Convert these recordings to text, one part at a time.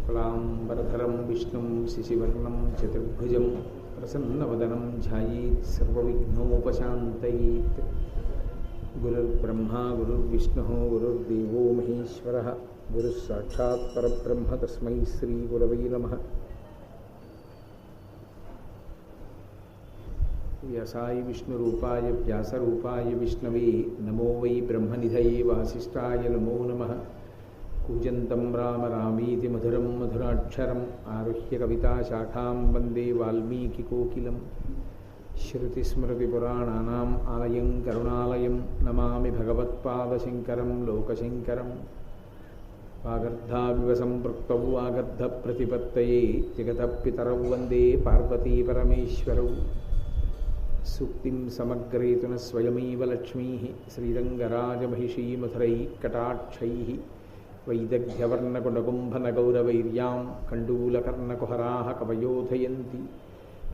शुक्लांबरधरं विष्णुं शशिवर्णं चतुर्भुजं प्रसन्नवदनं ध्यायेत् सर्वविघ्नोपशान्तयेत्। गुरुर्ब्रह्मा गुरुर्विष्णुः गुरुर्देवो महेश्वरः गुरुः साक्षात् परब्रह्म तस्मै श्रीगुरवे नमः। व्यासाय विष्णुरूपाय व्यासरूपाय विष्णवे नमो वै ब्रह्मनिधये वासिष्ठाय नमो नमः। कूजन्तं राम रामीति मधुरं मधुराक्षरम् आरुह्य कविताशाखां वन्दे वाल्मीकिकोकिलं। श्रुतिस्मृतिपुराणानाम् आलयं करुणालयं नमामि भगवत्पादशङ्करं लोकशङ्करं। वागर्धाविव सम्पृक्तौ वागर्धप्रतिपत्तये जगतः पितरौ वन्दे पार्वतीपरमेश्वरौ। सूक्तिं समग्रेतुन स्वयमेव लक्ष्मीः श्रीरङ्गराजमहिषी मधुरैः कटाक्षैः। वैदग्ध्यवर्णकुण्डकुम्भनगौरवैर्यां कण्डूलकर्णकुहराः कवयोधयन्ति।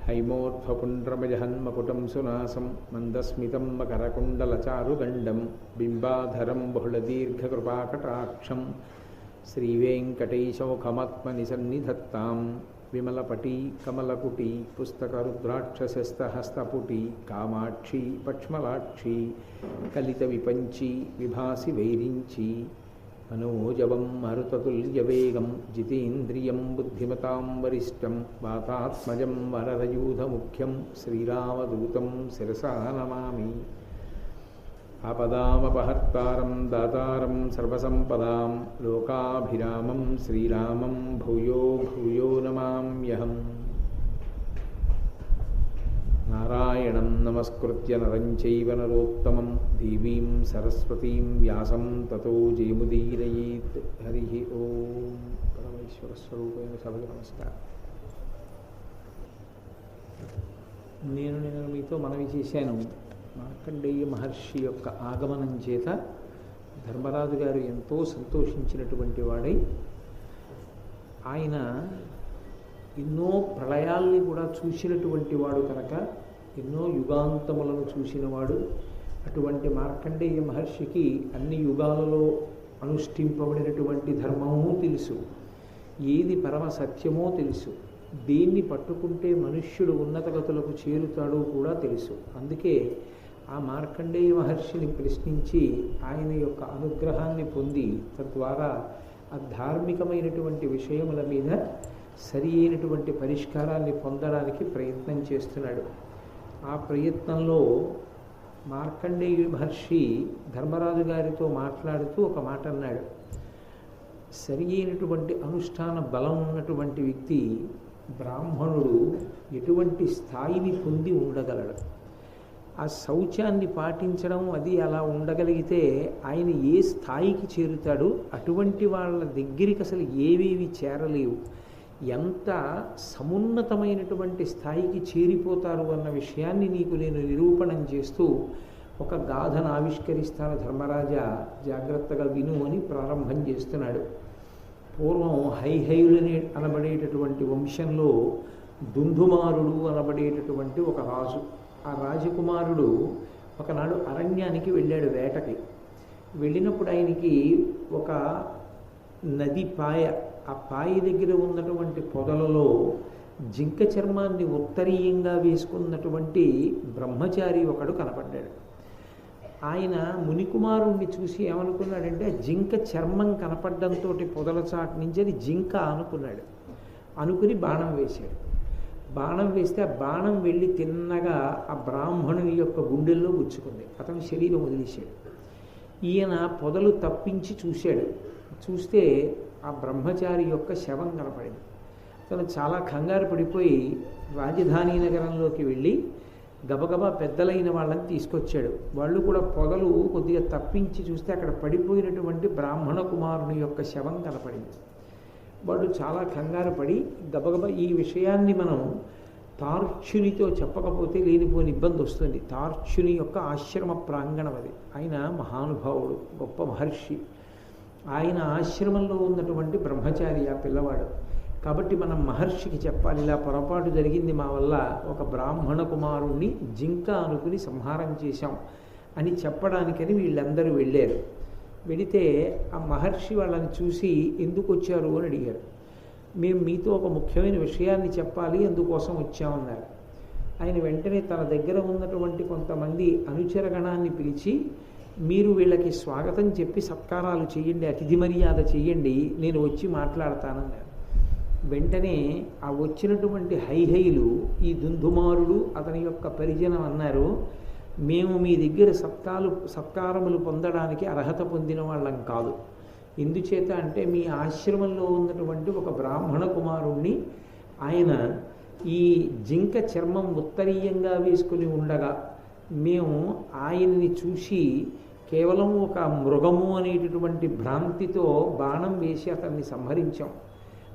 हैमोर्ध्वपुण्ड्रमजहन्मकुटं सुनासं मन्दस्मितं मकरकुण्डलचारुगण्डं बिम्बाधरं बहुलदीर्घकृपाकटाक्षं श्रीवेङ्कटेशमुखमात्मनि सन्निधत्तां। विमलपटी कमलकुटी पुस्तकरुद्राक्षसस्तहस्तपुटी कामाक्षी पक्ष्मलाक्षी कलितविपञ्ची विभासि वैरिञ्ची। मनोजवं मरुततुल्यवेगं जितेन्द्रियं बुद्धिमतां वरिष्ठं वातात्मजं वरदयूधमुख्यं श्रीरामदूतं शिरसा नमामि। आपदामपहर्तारं दातारं सर्वसम्पदां लोकाभिरामं श्रीरामं भूयो भूयो नमाम्यहम्। नारायणं नमस्कृत्य नरं चैव नरोत्तमं देवीं सरस्वतीं व्यासं ततो जयमुदीरयेत्। हरिः ओं। परमेश्वरस्वरूपेण सभకు నమస్కారం। నేను మీతో మనవి చేశాను, మార్కండేయ మహర్షి యొక్క ఆగమనం చేత ధర్మరాజు గారు ఎంతో సంతోషించినటువంటి వాడై ఆయన ఎన్నో ప్రళయాల్ని కూడా చూసినటువంటి వాడు కనుక ఎన్నో యుగాంతములను చూసినవాడు. అటువంటి మార్కండేయ మహర్షికి అన్ని యుగాలలో అనుష్ఠింపబడినటువంటి ధర్మము తెలుసు, ఏది పరమ సత్యమో తెలుసు, దేన్ని పట్టుకుంటే మనుష్యుడు ఉన్నతగతులకు చేరుతాడో కూడా తెలుసు. అందుకే ఆ మార్కండేయ మహర్షిని ప్రశ్నించి ఆయన యొక్క అనుగ్రహాన్ని పొంది తద్వారా ఆ ధార్మికమైనటువంటి విషయముల మీద సరి అయినటువంటి పరిష్కారాన్ని పొందడానికి ప్రయత్నం చేస్తున్నాడు. ఆ ప్రయత్నంలో మార్కండేయ మహర్షి ధర్మరాజు గారితో మాట్లాడుతూ ఒక మాట అన్నాడు. సరి అయినటువంటి అనుష్ఠాన బలం ఉన్నటువంటి వ్యక్తి బ్రాహ్మణుడు ఎటువంటి స్థాయిని పొంది ఉండగలడు. ఆ శౌచాన్ని పాటించడం అది అలా ఉండగలిగితే ఆయన ఏ స్థాయికి చేరుతాడు. అటువంటి వాళ్ళ దగ్గరికి అసలు ఏవేవి చేరలేవు, ఎంత సమున్నతమైనటువంటి స్థాయికి చేరిపోతారు అన్న విషయాన్ని నీకు నేను నిరూపణం చేస్తూ ఒక గాథను ఆవిష్కరిస్తాను ధర్మరాజా, జాగ్రత్తగా విను అని ప్రారంభం చేస్తున్నాడు. పూర్వం హైహైలుని అనబడేటటువంటి వంశంలో దుందుమారుడు అనబడేటటువంటి ఒక రాజు. ఆ రాజకుమారుడు ఒకనాడు అరణ్యానికి వెళ్ళాడు వేటకి. వెళ్ళినప్పుడు ఆయనకి ఒక నది పాయ, ఆ పాయ దగ్గర ఉన్నటువంటి పొదలలో జింక చర్మాన్ని ఉత్తరీయంగా వేసుకున్నటువంటి బ్రహ్మచారి ఒకడు కనపడ్డాడు. ఆయన మునికుమారుణ్ణి చూసి ఏమనుకున్నాడంటే జింక చర్మం కనపడ్డంతో పొదల చాటు నుంచి అది జింక అనుకున్నాడు. అనుకుని బాణం వేశాడు. బాణం వేస్తే ఆ బాణం వెళ్ళి తిన్నగా ఆ బ్రాహ్మణుని యొక్క గుండెల్లో గుచ్చుకుంది. అతను శరీరం వదిలేశాడు. ఈయన పొదలు తప్పించి చూశాడు. చూస్తే ఆ బ్రహ్మచారి యొక్క శవం కనపడింది. అతను చాలా కంగారు పడిపోయి రాజధాని నగరంలోకి వెళ్ళి గబగబా పెద్దలైన వాళ్ళని తీసుకొచ్చాడు. వాళ్ళు కూడా పొదలు కొద్దిగా తప్పించి చూస్తే అక్కడ పడిపోయినటువంటి బ్రాహ్మణ కుమారుని యొక్క శవం కనపడింది. వాళ్ళు చాలా కంగారు పడి గబగబా ఈ విషయాన్ని మనం తార్క్షునితో చెప్పకపోతే లేనిపోని ఇబ్బంది వస్తుంది. తార్క్షుని యొక్క ఆశ్రమ ప్రాంగణం అది. ఆయన మహానుభావుడు, గొప్ప మహర్షి. ఆయన ఆశ్రమంలో ఉన్నటువంటి బ్రహ్మచారి ఆ పిల్లవాడు. కాబట్టి మనం మహర్షికి చెప్పాలి, ఇలా పొరపాటు జరిగింది మా వల్ల, ఒక బ్రాహ్మణ కుమారుణ్ణి జింక అనుకుని సంహారం చేశాం అని చెప్పడానికని వీళ్ళందరూ వెళ్ళారు. వెళితే ఆ మహర్షి వాళ్ళని చూసి ఎందుకు వచ్చారు అని అడిగారు. మేము మీతో ఒక ముఖ్యమైన విషయాన్ని చెప్పాలి, అందుకోసం వచ్చామన్నారు. ఆయన వెంటనే తన దగ్గర ఉన్నటువంటి కొంతమంది అనుచరగణాన్ని పిలిచి, మీరు వీళ్ళకి స్వాగతం చెప్పి సత్కారాలు చేయండి, అతిథి మర్యాద చేయండి, నేను వచ్చి మాట్లాడతానన్నారు. వెంటనే ఆ వచ్చినటువంటి హైహైలు ఈ దుందుమారుడు అతని యొక్క పరిజనం అన్నారు, మేము మీ దగ్గర సత్కారములు పొందడానికి అర్హత పొందిన వాళ్ళం కాదు. ఎందుచేత అంటే మీ ఆశ్రమంలో ఉన్నటువంటి ఒక బ్రాహ్మణ కుమారుణ్ణి ఆయన ఈ జింక చర్మం ఉత్తరీయంగా వేసుకుని ఉండగా మేము ఆయన్ని చూసి కేవలం ఒక మృగము అనేటటువంటి భ్రాంతితో బాణం వేసి అతన్ని సంహరించాం.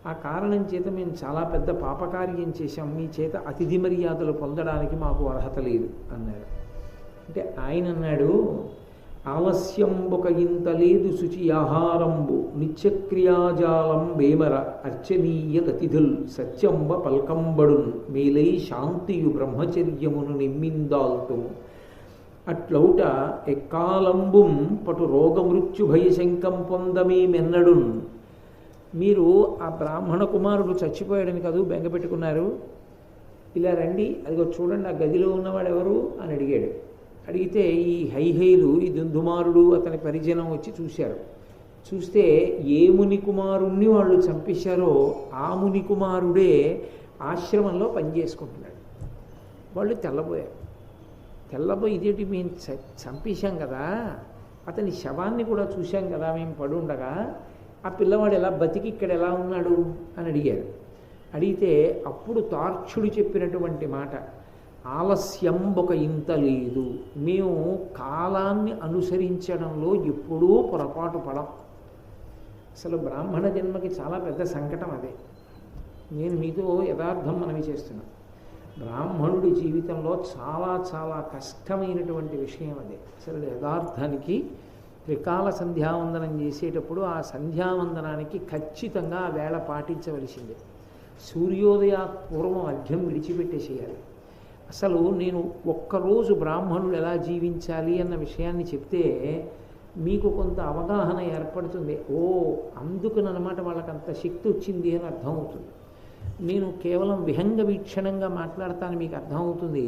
ఆ కారణం చేత మేము చాలా పెద్ద పాపకార్యం చేశాం, మీ చేత అతిథి మర్యాదలు పొందడానికి మాకు అర్హత లేదు అన్నాడు. అంటే ఆయన అన్నాడు, ఆలస్యం ఒక ఇంత లేదు శుచి ఆహారంబు నిత్యక్రియాజాలం వేమర అర్చనీయ గతిథుల్ సత్యంబ పల్కంబడున్ మేలై శాంతియు బ్రహ్మచర్యమును నిమ్మిందాల్తుము అట్లౌట ఎక్కాలంబుం పటు రోగమృత్యు భయశంకం పొందమేమెన్నడున్. మీరు ఆ బ్రాహ్మణ కుమారుడు చచ్చిపోయాడని కదూ బెంగపెట్టుకున్నారు, ఇలా రండి, అదిగో చూడండి ఆ గదిలో ఉన్నవాడు ఎవరు అని అడిగాడు. అడిగితే ఈ హైహైలు ఈ దుందుమారుడు అతని పరిజనం వచ్చి చూశారు. చూస్తే ఏ ముని కుమారుణ్ణి వాళ్ళు చంపేశారో ఆ ముని కుమారుడే ఆశ్రమంలో పనిచేసుకుంటున్నాడు. వాళ్ళు తెల్లబోయారు. తెల్లబోయి ఇదేంటి, మేము చంపేశాం కదా, అతని శవాన్ని కూడా చూశాం కదా మేము పడుండగా, ఆ పిల్లవాడు ఎలా బతికి ఇక్కడ ఎలా ఉన్నాడు అని అడిగారు. అడిగితే అప్పుడు తార్క్షుడు చెప్పినటువంటి మాట, ఆలస్యం ఒక ఇంత లేదు, మేము కాలాన్ని అనుసరించడంలో ఎప్పుడూ పొరపాటు పడం. అసలు బ్రాహ్మణ జన్మకి చాలా పెద్ద సంకటం అదే. నేను మీతో యథార్థం మనవి చేస్తున్నాను. బ్రాహ్మణుడి జీవితంలో చాలా చాలా కష్టమైనటువంటి విషయం అదే. అసలు యథార్థానికి త్రికాల సంధ్యావందనం చేసేటప్పుడు ఆ సంధ్యావందనానికి ఖచ్చితంగా ఆ వేళ పాటించవలసిందే. సూర్యోదయాత్పూర్వం అర్ఘ్యం విడిచిపెట్టేసేయాలి. అసలు నేను ఒక్కరోజు బ్రాహ్మణుడు ఎలా జీవించాలి అన్న విషయాన్ని చెప్తే మీకు కొంత అవగాహన ఏర్పడుతుంది. ఓ అందుకునమాట వాళ్ళకి అంత శక్తి వచ్చింది అని అర్థమవుతుంది. నేను కేవలం విహంగ వీక్షణంగా మాట్లాడతాను, మీకు అర్థమవుతుంది.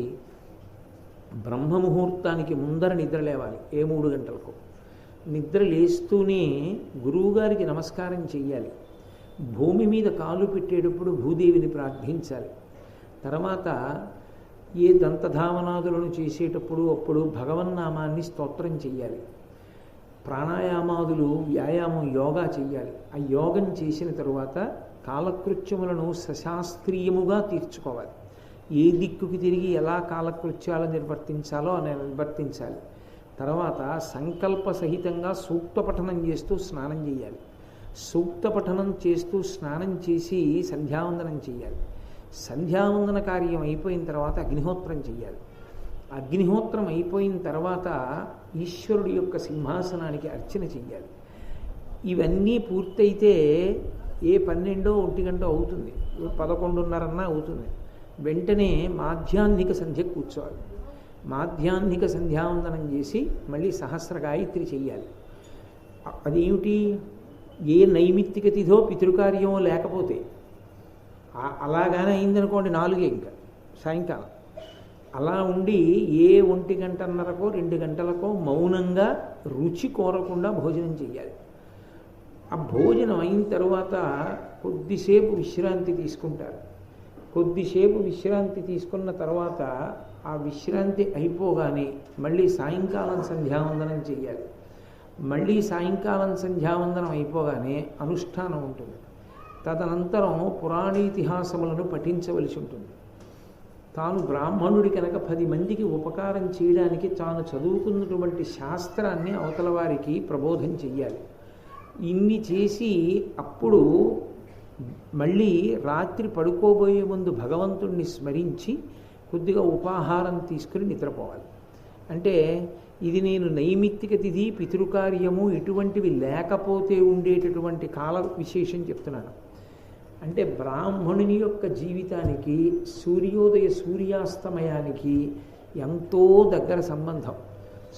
బ్రహ్మముహూర్తానికి ముందర నిద్ర లేవాలి, ఏ 3 గంటలకు. నిద్ర లేస్తూనే గురువుగారికి నమస్కారం చెయ్యాలి. భూమి మీద కాలు పెట్టేటప్పుడు భూదేవిని ప్రార్థించాలి. తర్వాత ఏ దంతధావనాదులను చేసేటప్పుడు అప్పుడు భగవన్నామాన్ని స్తోత్రం చెయ్యాలి. ప్రాణాయామాదులు వ్యాయామం యోగా చెయ్యాలి. ఆ యోగం చేసిన తరువాత కాలకృత్యములను సశాస్త్రీయముగా తీర్చుకోవాలి. ఏ దిక్కుకి తిరిగి ఎలా కాలకృత్యాలు నిర్వర్తించాలో అని నిర్వర్తించాలి. తర్వాత సంకల్ప సహితంగా సూక్త పఠనం చేస్తూ స్నానం చేయాలి. సూక్త పఠనం చేస్తూ స్నానం చేసి సంధ్యావందనం చేయాలి. సంధ్యావందన కార్యం అయిపోయిన తర్వాత అగ్నిహోత్రం చేయాలి. అగ్నిహోత్రం అయిపోయిన తర్వాత ఈశ్వరుడి యొక్క సింహాసనానికి అర్చన చెయ్యాలి. ఇవన్నీ పూర్తయితే ఏ 12 1 గంట అవుతుంది, 11:30 అవుతుంది. వెంటనే మాధ్యాహ్నిక సంధ్య కూర్చోవాలి. మాధ్యాహ్నిక సంధ్యావందనం చేసి మళ్ళీ సహస్ర గాయత్రి చెయ్యాలి. అదేమిటి, ఏ నైమిత్తిక తిథో పితృకార్యమో లేకపోతే అలాగానే అయిందనుకోండి 4 ఇంకా సాయంకాలం అలా ఉండి ఏ 1 గంటన్నరకో 2 గంటలకో మౌనంగా రుచి కోరకుండా భోజనం చెయ్యాలి. ఆ భోజనం అయిన తర్వాత కొద్దిసేపు విశ్రాంతి తీసుకుంటారు. కొద్దిసేపు విశ్రాంతి తీసుకున్న తర్వాత ఆ విశ్రాంతి అయిపోగానే మళ్ళీ సాయంకాలం సంధ్యావందనం చెయ్యాలి. మళ్ళీ సాయంకాలం సంధ్యావందనం అయిపోగానే అనుష్ఠానం ఉంటుంది. తదనంతరం పురాణీతిహాసములను పఠించవలసి ఉంటుంది. తాను బ్రాహ్మణుడి కనుక 10 మందికి ఉపకారం చేయడానికి తాను చదువుకున్నటువంటి శాస్త్రాన్ని అవతల వారికి ప్రబోధం చెయ్యాలి. ఇన్ని చేసి అప్పుడు మళ్ళీ రాత్రి పడుకోబోయే ముందు భగవంతుణ్ణి స్మరించి కొద్దిగా ఉపాహారం తీసుకుని నిద్రపోవాలి. అంటే ఇది నేను నైమిత్తిక తిథి పితృకార్యము ఇటువంటివి లేకపోతే ఉండేటటువంటి కాల విశేషం చెప్తున్నాను. అంటే బ్రాహ్మణుని యొక్క జీవితానికి సూర్యోదయ సూర్యాస్తమయానికి ఎంతో దగ్గర సంబంధం.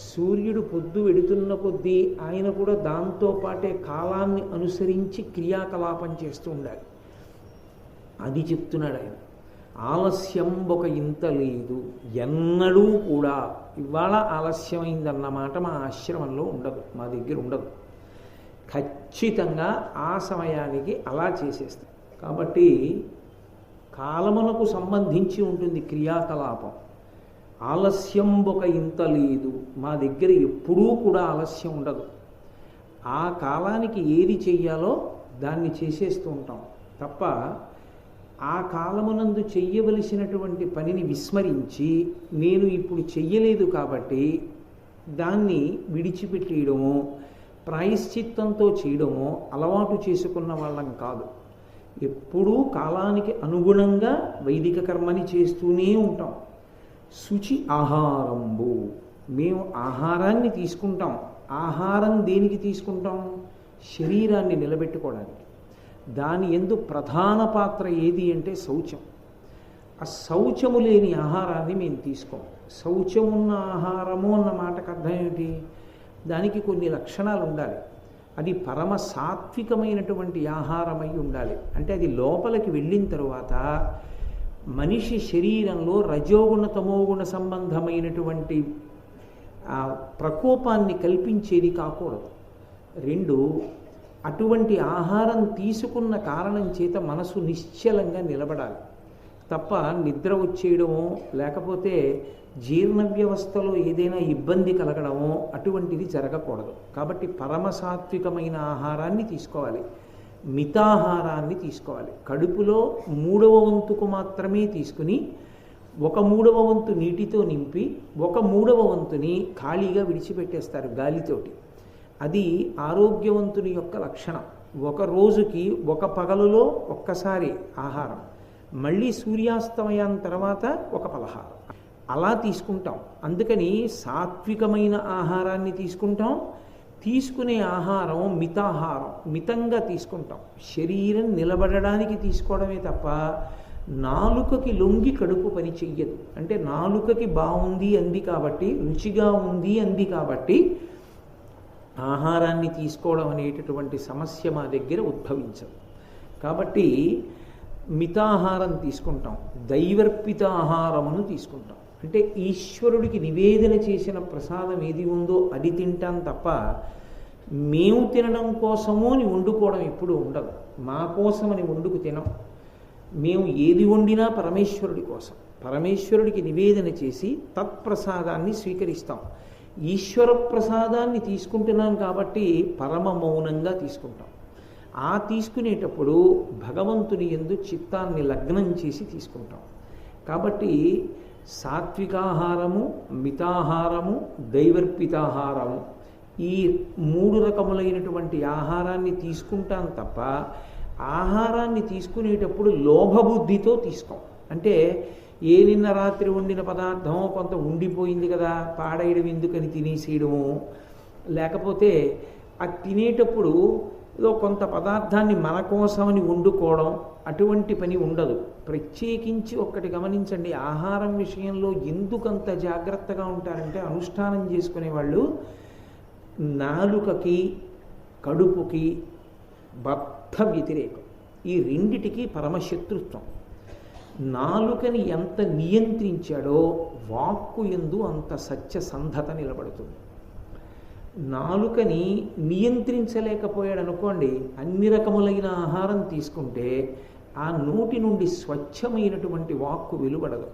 సూర్యుడు పొద్దు వెడుతున్న కొద్దీ ఆయన కూడా దాంతోపాటే కాలాన్ని అనుసరించి క్రియాకలాపం చేస్తూ ఉండాలి. అది చెప్తున్నాడు ఆయన. ఆలస్యం ఒక ఇంత లేదు, ఎన్నడూ కూడా ఇవాళ ఆలస్యమైందన్నమాట మా ఆశ్రమంలో ఉండదు, మా దగ్గర ఉండదు. ఖచ్చితంగా ఆ సమయానికి అలా చేసేస్తాం. కాబట్టి కాలమునకు సంబంధించి ఉంటుంది క్రియాకలాపం. ఆలస్యం ఒక ఇంత లేదు, మా దగ్గర ఎప్పుడూ కూడా ఆలస్యం ఉండదు. ఆ కాలానికి ఏది చెయ్యాలో దాన్ని చేసేస్తూ ఉంటాం తప్ప ఆ కాలమునందు చెయ్యవలసినటువంటి పనిని విస్మరించి నేను ఇప్పుడు చెయ్యలేదు కాబట్టి దాన్ని విడిచిపెట్టేయడమో ప్రాయశ్చిత్తంతో చేయడమో అలవాటు చేసుకున్న వాళ్ళం కాదు. ఎప్పుడూ కాలానికి అనుగుణంగా వైదిక కర్మని చేస్తూనే ఉంటాం. శుచి ఆహారంబు, మేము ఆహారాన్ని తీసుకుంటాం. ఆహారం దేనికి తీసుకుంటాం? శరీరాన్ని నిలబెట్టుకోవడానికి. దాని యందు ప్రధాన పాత్ర ఏది అంటే శౌచం. ఆ శౌచము లేని ఆహారాన్ని మేము తీసుకోం. శౌచమున్న ఆహారము అన్న మాటకు అర్థం ఏమిటి? దానికి కొన్ని లక్షణాలు ఉండాలి. అది పరమ సాత్వికమైనటువంటి ఆహారమై ఉండాలి. అంటే అది లోపలికి వెళ్ళిన తరువాత మనిషి శరీరంలో రజోగుణ తమోగుణ సంబంధమైనటువంటి ప్రకోపాన్ని కల్పించేది కాకూడదు. రెండు, అటువంటి ఆహారం తీసుకున్న కారణం చేత మనసు నిశ్చలంగా నిలబడాలి తప్ప నిద్ర వచ్చేయడమో లేకపోతే జీర్ణ వ్యవస్థలో ఏదైనా ఇబ్బంది కలగడమో అటువంటిది జరగకూడదు. కాబట్టి పరమ సాత్వికమైన ఆహారాన్ని తీసుకోవాలి, మితాహారాన్ని తీసుకోవాలి. కడుపులో 3వ వంతుకు మాత్రమే తీసుకుని 1/3వ వంతు నీటితో నింపి 1/3వ వంతుని ఖాళీగా విడిచిపెట్టేస్తారు గాలితోటి. అది ఆరోగ్యవంతుని యొక్క లక్షణం. ఒక రోజుకి ఒక పగలులో ఒక్కసారి ఆహారం, మళ్ళీ సూర్యాస్తమయం తర్వాత ఒక పలహారం అలా తీసుకుంటాం. అందుకని సాత్వికమైన ఆహారాన్ని తీసుకుంటాం. తీసుకునే ఆహారం మితాహారం, మితంగా తీసుకుంటాం. శరీరం నిలబడడానికి తీసుకోవడమే తప్ప నాలుకకి లొంగి కడుపు పని చెయ్యదు. అంటే నాలుకకి బాగుంది అంది కాబట్టి, రుచిగా ఉంది అంది కాబట్టి ఆహారాన్ని తీసుకోవడం అనేటటువంటి సమస్య మా దగ్గర ఉద్భవించదు. కాబట్టి మితాహారం తీసుకుంటాం, దైవర్పిత ఆహారమును తీసుకుంటాం. అంటే ఈశ్వరుడికి నివేదన చేసిన ప్రసాదం ఏది ఉందో అది తింటాం తప్ప మేము తినడం కోసము అని వండుకోవడం ఎప్పుడూ ఉండదు. మా కోసమని వండుకు తినం. మేము ఏది వండినా పరమేశ్వరుడి కోసం, పరమేశ్వరుడికి నివేదన చేసి తత్ప్రసాదాన్ని స్వీకరిస్తాం. ఈశ్వర ప్రసాదాన్ని తీసుకుంటున్నాం కాబట్టి పరమ మౌనంగా తీసుకుంటాం. ఆ తీసుకునేటప్పుడు భగవంతుని యందు చిత్తాన్ని లగ్నం చేసి తీసుకుంటాం. కాబట్టి సాత్వికాహారము, మితాహారము, దైవర్పితాహారము, ఈ 3 రకములైనటువంటి ఆహారాన్ని తీసుకుంటాం తప్ప ఆహారాన్ని తీసుకునేటప్పుడు లోభబుద్ధితో తీసుకోం. అంటే ఏ నిన్న రాత్రి వండిన పదార్థం కొంత ఉండిపోయింది కదా పాడేయడం ఎందుకని తినేసేయడము, లేకపోతే అది తినేటప్పుడు ఏదో కొంత పదార్థాన్ని మన కోసమని వండుకోవడం, అటువంటి పని ఉండదు. ప్రత్యేకించి ఒక్కటి గమనించండి, ఆహారం విషయంలో ఎందుకంత జాగ్రత్తగా ఉంటారంటే అనుష్ఠానం చేసుకునే వాళ్ళు నాలుకకి కడుపుకి బద్ధ వ్యతిరేకం. ఈ రెండిటికి పరమశత్రుత్వం. నాలుకని ఎంత నియంత్రించాడో వాక్కు యందు అంత సత్యసంధత నిలబడుతుంది. నాలుకని నియంత్రించలేకపోయాడు అనుకోండి, అన్ని రకములైన ఆహారం తీసుకుంటే ఆ నోటి నుండి స్వచ్ఛమైనటువంటి వాక్కు వెలువడదు,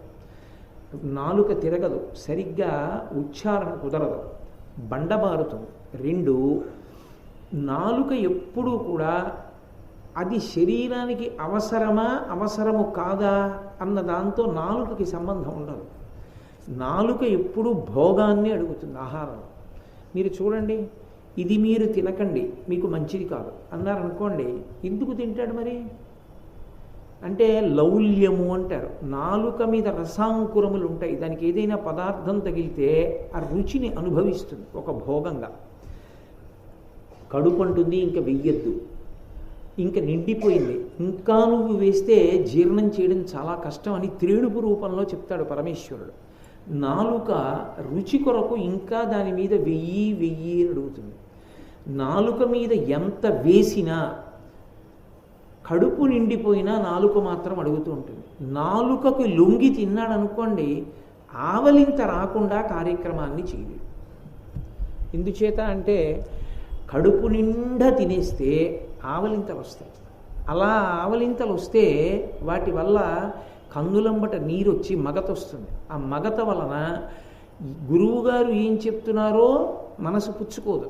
నాలుక తిరగదు, సరిగ్గా ఉచ్చారణ కుదరదు, బండబారుతుంది. 2, నాలుక ఎప్పుడూ కూడా అది శరీరానికి అవసరము కాదా అన్న దాంతో నాలుకకి సంబంధం ఉండదు. నాలుక ఎప్పుడూ భోగాన్ని అడుగుతుంది ఆహారం. మీరు చూడండి, ఇది మీరు తినకండి మీకు మంచిది కాదు అన్నారనుకోండి, ఎందుకు తింటాడు మరి? అంటే లౌల్యము అంటారు. నాలుక మీద రసాంకురములు ఉంటాయి. దానికి ఏదైనా పదార్థం తగిలితే ఆ రుచిని అనుభవిస్తుంది ఒక భోగంగా. కడుపు అంటుంది ఇంకా వెయ్యొద్దు, ఇంకా నిండిపోయింది, ఇంకా నువ్వు వేస్తే జీర్ణం చేయడం చాలా కష్టం అని త్రేణుపు రూపంలో చెప్తాడు పరమేశ్వరుడు. నాలుక రుచి కొరకు ఇంకా దాని మీద వెయ్యి అడుగుతుంది. నాలుక మీద ఎంత వేసినా కడుపు నిండిపోయినా నాలుక మాత్రం అడుగుతూ ఉంటుంది. నాలుకకు లొంగి తిన్నాడు అనుకోండి, ఆవలింత రాకుండా కార్యక్రమాన్ని చేయలేదు. ఎందుచేత అంటే కడుపు నిండా తినేస్తే ఆవలింతలు వస్తాయి. అలా ఆవలింతలు వస్తే వాటి వల్ల కన్నులంబట నీరు వచ్చి మగత వస్తుంది. ఆ మగత వలన గురువుగారు ఏం చెప్తున్నారో మనసు పుచ్చుకోదు.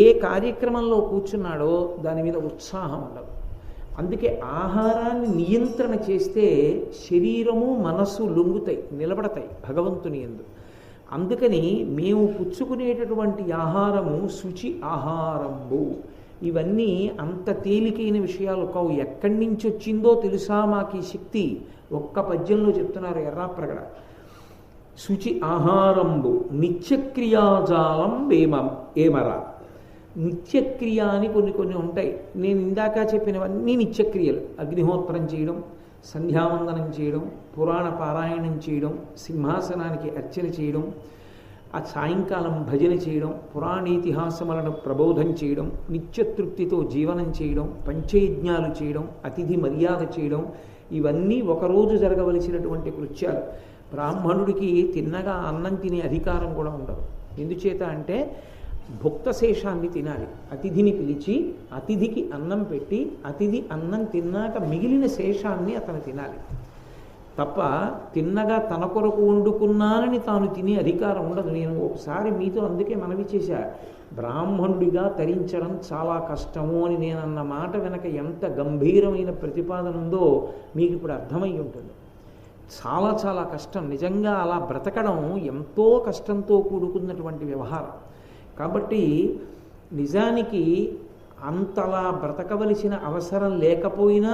ఏ కార్యక్రమంలో కూర్చున్నాడో దాని మీద ఉత్సాహం ఉండదు. అందుకే ఆహారాన్ని నియంత్రణ చేస్తే శరీరము మనస్సు లొంగుతాయి, నిలబడతాయి భగవంతుని యందు. అందుకని మేము పుచ్చుకునేటటువంటి ఆహారము శుచి ఆహారంబు. ఇవన్నీ అంత తేలికైన విషయాలు కావు. ఎక్కడి నుంచి వచ్చిందో తెలుసా మాకు ఈ శక్తి? ఒక్క పద్యంలో చెప్తున్నారు ఎర్రాప్రగడ. శుచి ఆహారంబు నిత్యక్రియాజాలం ఏమరా. నిత్యక్రియ అని కొన్ని ఉంటాయి. నేను ఇందాక చెప్పినవన్నీ నిత్యక్రియలు. అగ్నిహోత్రం చేయడం, సంధ్యావందనం చేయడం, పురాణ పారాయణం చేయడం, సింహాసనానికి అర్చన చేయడం, ఆ సాయంకాలం భజన చేయడం, పురాణేతిహాసములను ప్రబోధం చేయడం, నిత్యతృప్తితో జీవనం చేయడం, పంచయజ్ఞాలు చేయడం, అతిథి మర్యాద చేయడం, ఇవన్నీ ఒకరోజు జరగవలసినటువంటి కృత్యాలు. బ్రాహ్మణుడికి తిన్నగా అన్నం తినే అధికారం కూడా ఉండదు. ఎందుచేత అంటే భుక్తశేషాన్ని తినాలి. అతిథిని పిలిచి అతిథికి అన్నం పెట్టి అతిథి అన్నం తిన్నాక మిగిలిన శేషాన్ని అతను తినాలి తప్ప తిన్నగా తన కొరకు వండుకున్నానని తాను తినే అధికారం ఉండదు. నేను ఒకసారి మీతో అందుకే మనవి చేశా, బ్రాహ్మణుడిగా తరించడం చాలా కష్టము అని నేను అన్న మాట వెనక ఎంత గంభీరమైన ప్రతిపాదన ఉందో మీకు ఇప్పుడు అర్థమై ఉంటుంది. చాలా చాలా కష్టం. నిజంగా అలా బ్రతకడం ఎంతో కష్టంతో కూడుకున్నటువంటి వ్యవహారం. కాబట్టి నిజానికి అంతలా బ్రతకవలసిన అవసరం లేకపోయినా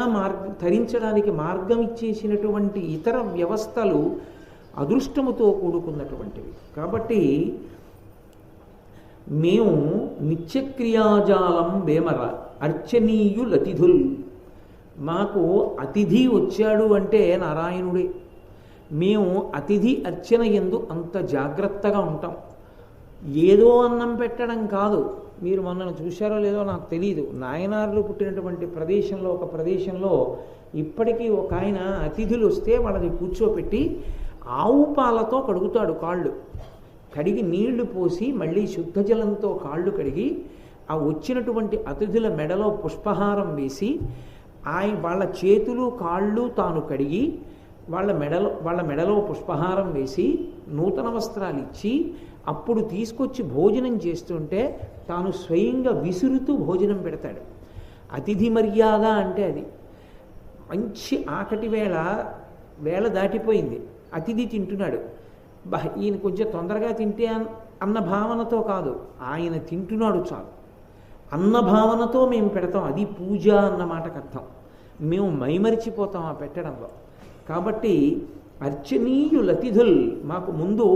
తరించడానికి మార్గం ఇచ్చేసినటువంటి ఇతర వ్యవస్థలు అదృష్టముతో కూడుకున్నటువంటివి. కాబట్టి మేము నిత్యక్రియాజాలం వేమర అర్చనీయులతిథుల్. మాకు అతిథి వచ్చాడు అంటే నారాయణుడే. మేము అతిథి అర్చన యందు అంత జాగ్రత్తగా ఉంటాం. ఏదో అన్నం పెట్టడం కాదు. మీరు మొన్న చూశారో లేదో నాకు తెలియదు, నాయనార్లు పుట్టినటువంటి ప్రదేశంలో ఒక ప్రదేశంలో ఇప్పటికీ ఒక ఆయన అతిథులు వస్తే వాళ్ళని కూర్చోపెట్టి ఆవు పాలతో కడుగుతాడు కాళ్ళు. కడిగి నీళ్లు పోసి మళ్ళీ శుద్ధ జలంతో కాళ్ళు కడిగి ఆ వచ్చినటువంటి అతిథుల మెడలో పుష్పహారం వేసి వాళ్ళ చేతులు కాళ్ళు తాను కడిగి వాళ్ళ మెడలో పుష్పహారం వేసి నూతన వస్త్రాలు ఇచ్చి అప్పుడు తీసుకొచ్చి భోజనం చేస్తుంటే తాను స్వయంగా విసురుతూ భోజనం పెడతాడు. అతిథి మర్యాద అంటే అది. మంచి ఆకటి వేళ దాటిపోయింది, అతిథి తింటున్నాడు, ఈయన కొంచెం తొందరగా తింటే అన్న భావనతో కాదు, ఆయన తింటున్నాడు చాలు అన్న భావనతో మేము పెడతాం. అది పూజ అన్న మాటకు అర్థం. మేము మైమరిచిపోతాం ఆ పెట్టడంలో. కాబట్టి అర్చనీయులు అతిథులు. మాకు ముందు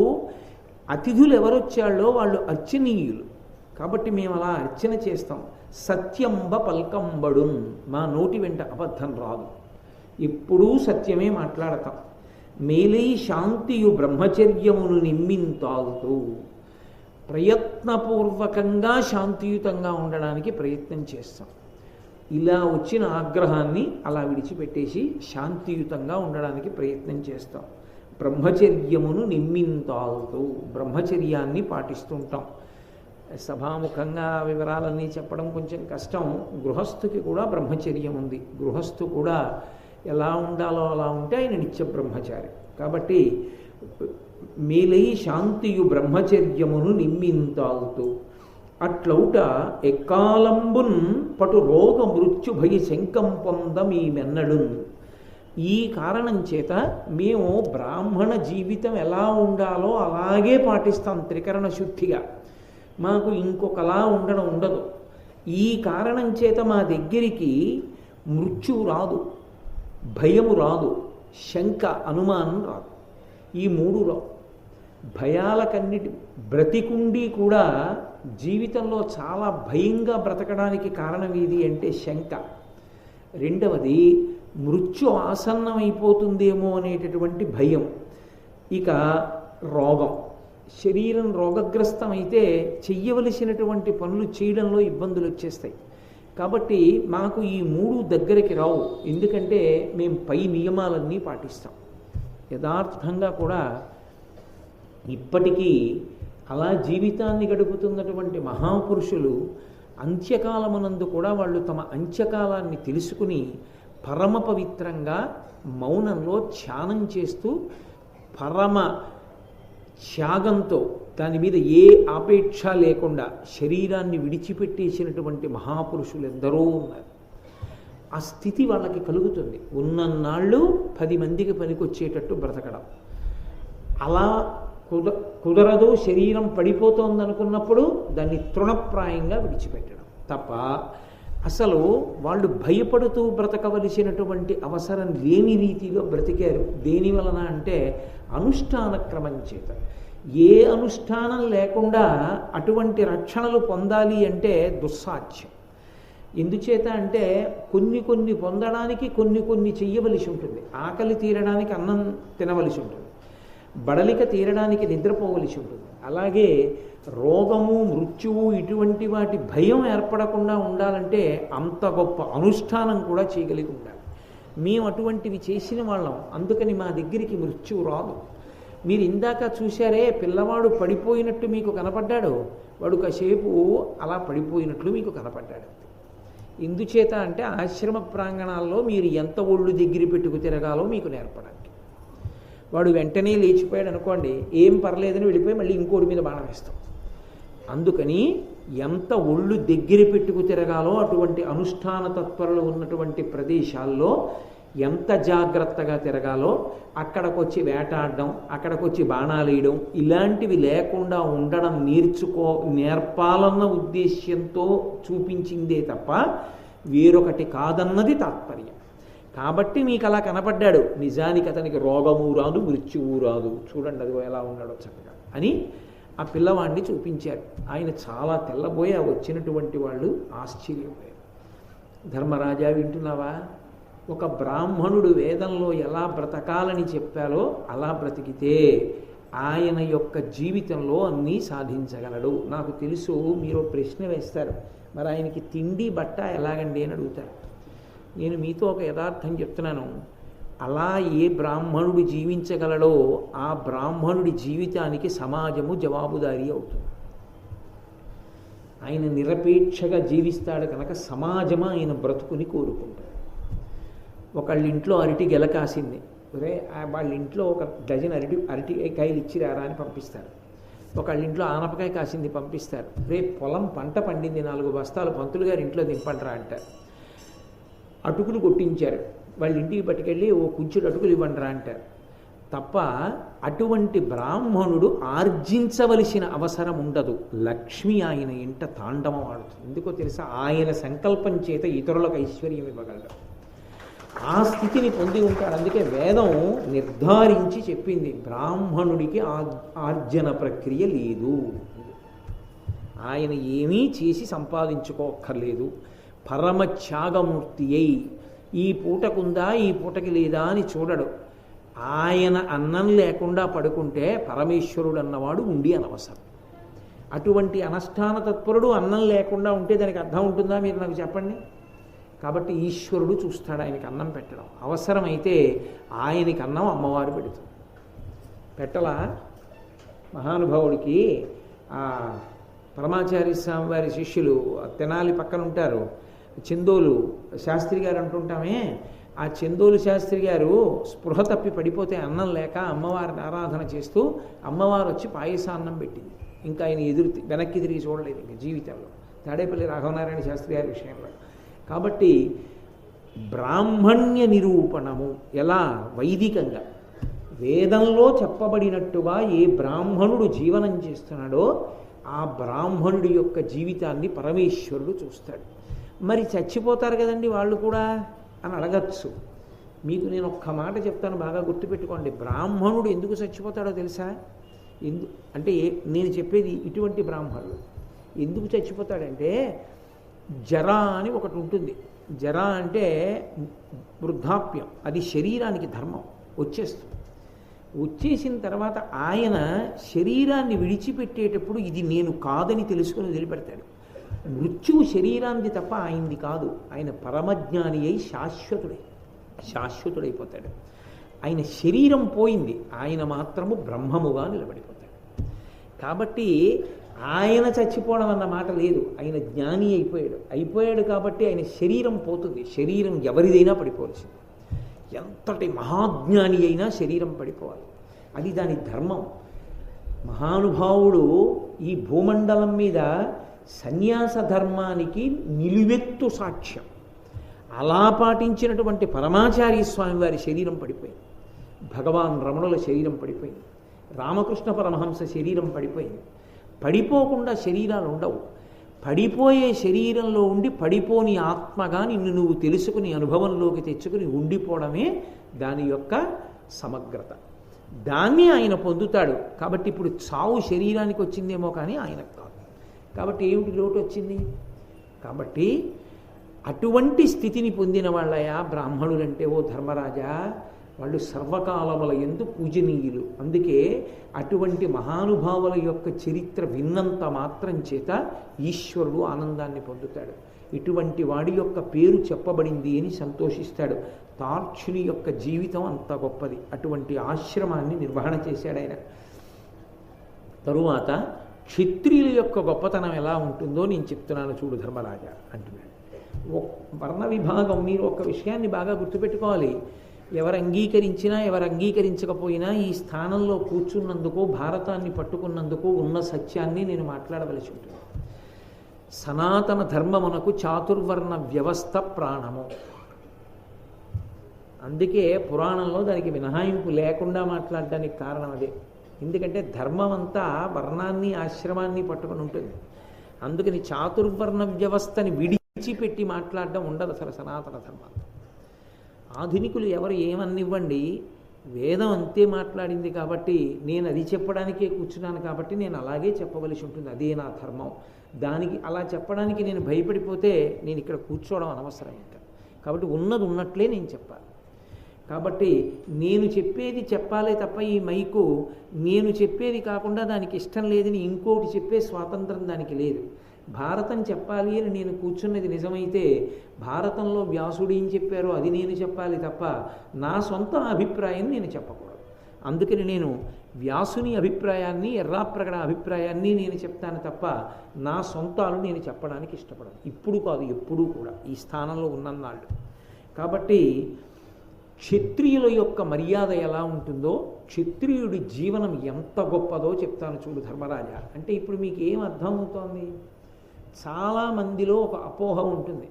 అతిథులు ఎవరొచ్చాళ్ళో వాళ్ళు అర్చనీయులు. కాబట్టి మేము అలా అర్చన చేస్తాం. సత్యంబ పల్కంబడు. మా నోటి వెంట అబద్ధం రాదు, ఎప్పుడూ సత్యమే మాట్లాడతాం. మేలై శాంతియు బ్రహ్మచర్యమును నిమ్మింతాగుతూ ప్రయత్నపూర్వకంగా శాంతియుతంగా ఉండడానికి ప్రయత్నం చేస్తాం. ఇలా వచ్చిన ఆగ్రహాన్ని అలా విడిచిపెట్టేసి శాంతియుతంగా ఉండడానికి ప్రయత్నం చేస్తాం. బ్రహ్మచర్యమును నిమ్మింతాగుతూ బ్రహ్మచర్యాన్ని పాటిస్తుంటాం. సభాముఖంగా వివరాలన్నీ చెప్పడం కొంచెం కష్టం. గృహస్థుకి కూడా బ్రహ్మచర్యం ఉంది. గృహస్థు కూడా ఎలా ఉండాలో అలా ఉంటే ఆయన నిత్య బ్రహ్మచారి. కాబట్టి మేలై శాంతియు బ్రహ్మచర్యమును నిమ్మింతాగుతూ అట్లౌట ఎక్కాలంబున్ పటు రోగ మృత్యు భయ శంకం పొందమీమెన్నడున్. ఈ కారణం చేత మేము బ్రాహ్మణ జీవితం ఎలా ఉండాలో అలాగే పాటిస్తాం త్రికరణ శుద్ధిగా. మాకు ఇంకొకలా ఉండదు. ఈ కారణం చేత మా దగ్గరికి మృత్యువు రాదు, భయము రాదు, శంక అనుమానం రాదు. ఈ మూడు రావు. భయాలకన్నిటి బ్రతికుండి కూడా జీవితంలో చాలా భయంగా బ్రతకడానికి కారణం ఏది అంటే శంక. రెండవది మృత్యు ఆసన్నమైపోతుందేమో అనేటటువంటి భయం. ఇక రోగం. శరీరం రోగగ్రస్తమైతే చెయ్యవలసినటువంటి పనులు చేయడంలో ఇబ్బందులు వచ్చేస్తాయి. కాబట్టి మాకు ఈ మూడు దగ్గరికి రావు, ఎందుకంటే మేము పై నియమాలన్నీ పాటిస్తాం. యథార్థంగా కూడా ఇప్పటికీ అలా జీవితాన్ని గడుపుతున్నటువంటి మహాపురుషులు అంత్యకాలమునందు కూడా వాళ్ళు తమ అంత్యకాలాన్ని తెలుసుకుని పరమ పవిత్రంగా మౌనంలో ధ్యానం చేస్తూ పరమ త్యాగంతో దాని మీద ఏ ఆపేక్ష లేకుండా శరీరాన్ని విడిచిపెట్టేసినటువంటి మహాపురుషులు ఎందరో ఉన్నారు. ఆ స్థితి వాళ్ళకి కలుగుతుంది. ఉన్నన్నాళ్ళు 10 మందికి పనికొచ్చేటట్టు బ్రతకడం. అలా కుదరదు, శరీరం పడిపోతోందనుకున్నప్పుడు దాన్ని తృణప్రాయంగా విడిచిపెట్టడం తప్ప అసలు వాళ్ళు భయపడుతూ బ్రతకవలసినటువంటి అవసరం లేని రీతిలో బ్రతికారు. దేని వలన అంటే అనుష్ఠాన క్రమం చేత. ఏ అనుష్ఠానం లేకుండా అటువంటి రక్షణలు పొందాలి అంటే దుస్సాధ్యం. ఎందుచేత అంటే కొన్ని పొందడానికి కొన్ని చెయ్యవలసి ఉంటుంది. ఆకలి తీరడానికి అన్నం తినవలసి ఉంటుంది, బడలిక తీరడానికి నిద్రపోవలసి ఉంటుంది. అలాగే రోగము, మృత్యువు ఇటువంటి వాటి భయం ఏర్పడకుండా ఉండాలంటే అంత గొప్ప అనుష్ఠానం కూడా చేయగలిగి ఉండాలి. మేము అటువంటివి చేసిన వాళ్ళం, అందుకని మా దగ్గరికి మృత్యువు రాదు. మీరు ఇందాక చూశారే, పిల్లవాడు పడిపోయినట్టు మీకు కనపడ్డాడు, వాడు కాసేపు అలా పడిపోయినట్లు మీకు కనపడ్డాడు. ఎందుచేత అంటే ఆశ్రమ ప్రాంగణాల్లో మీరు ఎంత ఒళ్ళు దగ్గర పెట్టుకు తిరగాలో మీకు నేర్పడానికి. వాడు వెంటనే లేచిపోయాడు అనుకోండి, ఏం పర్లేదని వెళ్ళిపోయి మళ్ళీ ఇంకోటి మీద బాణం వేస్తాం. అందుకని ఎంత ఒళ్ళు దగ్గర పెట్టుకు తిరగాలో అటువంటి అనుష్ఠాన తత్పరలు ఉన్నటువంటి ప్రదేశాల్లో ఎంత జాగ్రత్తగా తిరగాలో, అక్కడికొచ్చి వేటాడడం, అక్కడికొచ్చి బాణాలు వేయడం ఇలాంటివి లేకుండా ఉండడం నేర్పాలన్న ఉద్దేశ్యంతో చూపించిందే తప్ప వేరొకటి కాదన్నది తాత్పర్యం. కాబట్టి మీకు అలా కనపడ్డాడు. నిజానికి అతనికి రోగము రాదు, మృత్యువు రాదు. చూడండి అది ఎలా ఉన్నాడో చక్కగా అని ఆ పిల్లవాడిని చూపించారు. ఆయన చాలా తెల్లబోయి వచ్చినటువంటి వాళ్ళు ఆశ్చర్యపోయారు. ధర్మరాజా వింటున్నావా? ఒక బ్రాహ్మణుడు వేదంలో ఎలా బ్రతకాలని చెప్పాలో అలా బ్రతికితే ఆయన యొక్క జీవితంలో అన్నీ సాధించగలడు. నాకు తెలుసు మీరు ప్రశ్న వేస్తారు, మరి ఆయనకి తిండి బట్ట ఎలాగండి అని అడుగుతారు. నేను మీతో ఒక యథార్థం చెప్తున్నాను. అలా ఏ బ్రాహ్మణుడు జీవించగలడో ఆ బ్రాహ్మణుడి జీవితానికి సమాజము జవాబుదారీ అవుతుంది. ఆయన నిరపేక్షగా జీవిస్తాడు కనుక సమాజము ఆయన బ్రతుకుని కోరుకుంటాడు. ఒకళ్ళ ఇంట్లో అరటి గెల కాసింది, వాళ్ళ ఇంట్లో ఒక డజన్ అరటికాయలు ఇచ్చిరారా అని పంపిస్తారు. ఒకళ్ళ ఇంట్లో ఆనపకాయ కాసింది పంపిస్తారు. పొలం పంట పండింది, 4 బస్తాలు పంతులు గారి ఇంట్లో దింపండ్రా అంటారు. అటుకులు కొట్టించారు, వాళ్ళ ఇంటికి పట్టుకెళ్ళి ఓ కుంచుడు అటుకులు ఇవ్వండిరా అంటారు. తప్ప అటువంటి బ్రాహ్మణుడు ఆర్జించవలసిన అవసరం ఉండదు. లక్ష్మి ఆయన ఇంట తాండవం ఆడుతుంది. ఎందుకో తెలుసా? ఆయన సంకల్పం చేత ఇతరులకు ఐశ్వర్యం ఇవ్వగలడు. ఆ స్థితిని పొంది ఉంటాడు. అందుకే వేదం నిర్ధారించి చెప్పింది, బ్రాహ్మణుడికి ఆర్జన ప్రక్రియ లేదు. ఆయన ఏమీ చేసి సంపాదించుకోక్కర్లేదు. పరమ త్యాగమూర్తి అయి ఈ పూటకుందా ఈ పూటకి లేదా అని చూడడు. ఆయన అన్నం లేకుండా పడుకుంటే పరమేశ్వరుడు అన్నవాడు ఉండి అనవసరం. అటువంటి అనుష్ఠాన తత్పరుడు అన్నం లేకుండా ఉంటే దానికి అర్థం ఉంటుందా? మీరు నాకు చెప్పండి. కాబట్టి ఈశ్వరుడు చూస్తాడు ఆయనకి అన్నం పెట్టడం. అవసరమైతే ఆయనకి అన్నం అమ్మవారు పెడుతుంది. పెట్టలా మహానుభావుడికి ఆ పరమాచార్య స్వామి వారి శిష్యులు తెనాలి పక్కన ఉంటారు, చందోలు శాస్త్రి గారు అంటుంటామే. ఆ చందోలు శాస్త్రి గారు స్పృహ తప్పి పడిపోతే అన్నం లేక అమ్మవారిని ఆరాధన చేస్తూ అమ్మవారు వచ్చి పాయసాన్నం పెట్టింది. ఇంకా ఆయన వెనక్కి తిరిగి చూడలేదు ఇంకా జీవితంలో, తాడేపల్లి రాఘవనారాయణ శాస్త్రి గారి విషయంలో. కాబట్టి బ్రాహ్మణ్య నిరూపణము ఎలా? వైదికంగా వేదంలో చెప్పబడినట్టుగా ఏ బ్రాహ్మణుడు జీవనం చేస్తున్నాడో ఆ బ్రాహ్మణుడి యొక్క జీవితాన్ని పరమేశ్వరుడు చూస్తాడు. మరి చచ్చిపోతారు కదండి వాళ్ళు కూడా అని అడగచ్చు. మీకు నేను ఒక్క మాట చెప్తాను, బాగా గుర్తుపెట్టుకోండి. బ్రాహ్మణుడు ఎందుకు చచ్చిపోతాడో తెలుసా? అంటే నేను చెప్పేది ఇటువంటి బ్రాహ్మణుడు ఎందుకు చచ్చిపోతాడంటే, జర అని ఒకటి ఉంటుంది. జర అంటే వృద్ధాప్యం, అది శరీరానికి ధర్మం వచ్చేస్తుంది. వచ్చేసిన తర్వాత ఆయన శరీరాన్ని విడిచిపెట్టేటప్పుడు ఇది నేను కాదని తెలుసుకొని వదిలిపెడతాడు. మృత్యువు శరీరాన్ని తప్ప ఆయనది కాదు. ఆయన పరమజ్ఞాని అయి శాశ్వతుడైపోతాడు. ఆయన శరీరం పోయింది, ఆయన మాత్రము బ్రహ్మముగా నిలబడిపోతాడు. కాబట్టి ఆయన చచ్చిపోవడం అన్న మాట లేదు. ఆయన జ్ఞాని అయిపోయాడు కాబట్టి ఆయన శరీరం పోతుంది. శరీరం ఎవరిదైనా పడిపోవలసింది. ఎంతటి మహాజ్ఞాని అయినా శరీరం పడిపోవాలి. అది దాని ధర్మం. మహానుభావుడు ఈ భూమండలం మీద సన్యాస ధర్మానికి నిలువెత్తు సాక్ష్యం. అలా పాటించినటువంటి పరమాచార్య స్వామి వారి శరీరం పడిపోయింది. భగవాన్ రమణుల శరీరం పడిపోయింది. రామకృష్ణ పరమహంస శరీరం పడిపోయింది. పడిపోకుండా శరీరాలు ఉండవు. పడిపోయే శరీరంలో ఉండి పడిపోని ఆత్మగా నిన్ను నువ్వు తెలుసుకుని అనుభవంలోకి తెచ్చుకుని ఉండిపోవడమే దాని యొక్క సమగ్రత. దాన్ని ఆయన పొందుతాడు. కాబట్టి ఇప్పుడు చావు శరీరానికి వచ్చిందేమో కానీ ఆయనకు కాదు. కాబట్టి ఏమిటి లోటు వచ్చింది? కాబట్టి అటువంటి స్థితిని పొందిన వాళ్ళయా బ్రాహ్మణులంటే ఓ ధర్మరాజా, వాళ్ళు సర్వకాలముల యందు పూజనీయులు. అందుకే అటువంటి మహానుభావుల యొక్క చరిత్ర విన్నంత మాత్రం చేత ఈశ్వరుడు ఆనందాన్ని పొందుతాడు. ఇటువంటి వాడి యొక్క పేరు చెప్పబడింది అని సంతోషిస్తాడు. తార్క్షుని యొక్క జీవితం అంత గొప్పది. అటువంటి ఆశ్రమాన్ని నిర్వహణ చేశాడు ఆయన. తరువాత క్షత్రియుల యొక్క గొప్పతనం ఎలా ఉంటుందో నేను చెప్తున్నాను చూడు ధర్మరాజా అంటున్నాడు. వర్ణ విభాగం మీరు ఒక విషయాన్ని బాగా గుర్తుపెట్టుకోవాలి. ఎవరు అంగీకరించినా ఎవరు అంగీకరించకపోయినా ఈ స్థానంలో కూర్చున్నందుకు, భారతాన్ని పట్టుకున్నందుకు ఉన్న సత్యాన్ని నేను మాట్లాడవలసి ఉంటుంది. సనాతన ధర్మమునకు చాతుర్వర్ణ వ్యవస్థ ప్రాణము. అందుకే పురాణంలో దానికి మినహాయింపు లేకుండా మాట్లాడడానికి కారణం అదే. ఎందుకంటే ధర్మం అంతా వర్ణాన్ని ఆశ్రమాన్ని పట్టుకుని ఉంటుంది. అందుకని చాతుర్వర్ణ వ్యవస్థని విడిచిపెట్టి మాట్లాడడం ఉండదు అసలు సనాతన ధర్మం. ఆధునికులు ఎవరు ఏమనివ్వండి, వేదం అంతే మాట్లాడింది కాబట్టి నేను అది చెప్పడానికే కూర్చున్నాను కాబట్టి నేను అలాగే చెప్పవలసి ఉంటుంది. అదే నా ధర్మం. దానికి అలా చెప్పడానికి నేను భయపడిపోతే నేను ఇక్కడ కూర్చోవడం అనవసరం ఇంకా. కాబట్టి ఉన్నది ఉన్నట్లే నేను చెప్పాలి. కాబట్టి నేను చెప్పేది చెప్పాలే తప్ప ఈ మైకు నేను చెప్పేది కాకుండా దానికి ఇష్టం లేదని ఇంకోటి చెప్పే స్వాతంత్రం దానికి లేదు. భారతం చెప్పాలి అని నేను కూర్చున్నది నిజమైతే భారతంలో వ్యాసుడు ఏం చెప్పారో అది నేను చెప్పాలి తప్ప నా సొంత అభిప్రాయం నేను చెప్పకూడదు. అందుకని నేను వ్యాసుని అభిప్రాయాన్ని, ఎర్రాప్రగడ అభిప్రాయాన్ని నేను చెప్తాను తప్ప నా సొంతాలు నేను చెప్పడానికి ఇష్టపడను. ఇప్పుడు కాదు, ఎప్పుడూ కూడా ఈ స్థానంలో ఉన్నన్నాళ్ళు. కాబట్టి క్షత్రియుల యొక్క మర్యాద ఎలా ఉంటుందో, క్షత్రియుడి జీవనం ఎంత గొప్పదో చెప్తాను చూడు ధర్మరాజా. అంటే ఇప్పుడు మీకు ఏం అర్థమవుతోంది? చాలామందిలో ఒక అపోహ ఉంటుంది.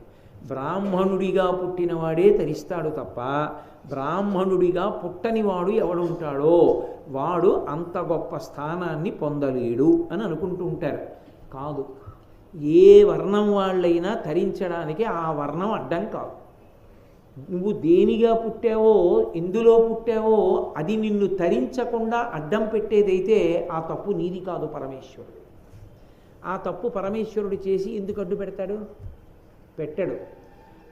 బ్రాహ్మణుడిగా పుట్టినవాడే తరిస్తాడు తప్ప బ్రాహ్మణుడిగా పుట్టనివాడు ఎవడుంటాడో వాడు అంత గొప్ప స్థానాన్ని పొందలేడు అని అనుకుంటూ ఉంటారు. కాదు, ఏ వర్ణం వాళ్ళైనా తరించడానికి ఆ వర్ణం అడ్డం కాదు. నువ్వు దేనిగా పుట్టావో, ఎందులో పుట్టావో అది నిన్ను తరించకుండా అడ్డం పెట్టేదైతే ఆ తప్పు నీది కాదు, పరమేశ్వరుడు. ఆ తప్పు పరమేశ్వరుడు చేసి ఎందుకు అడ్డు పెడతాడు? పెట్టడు.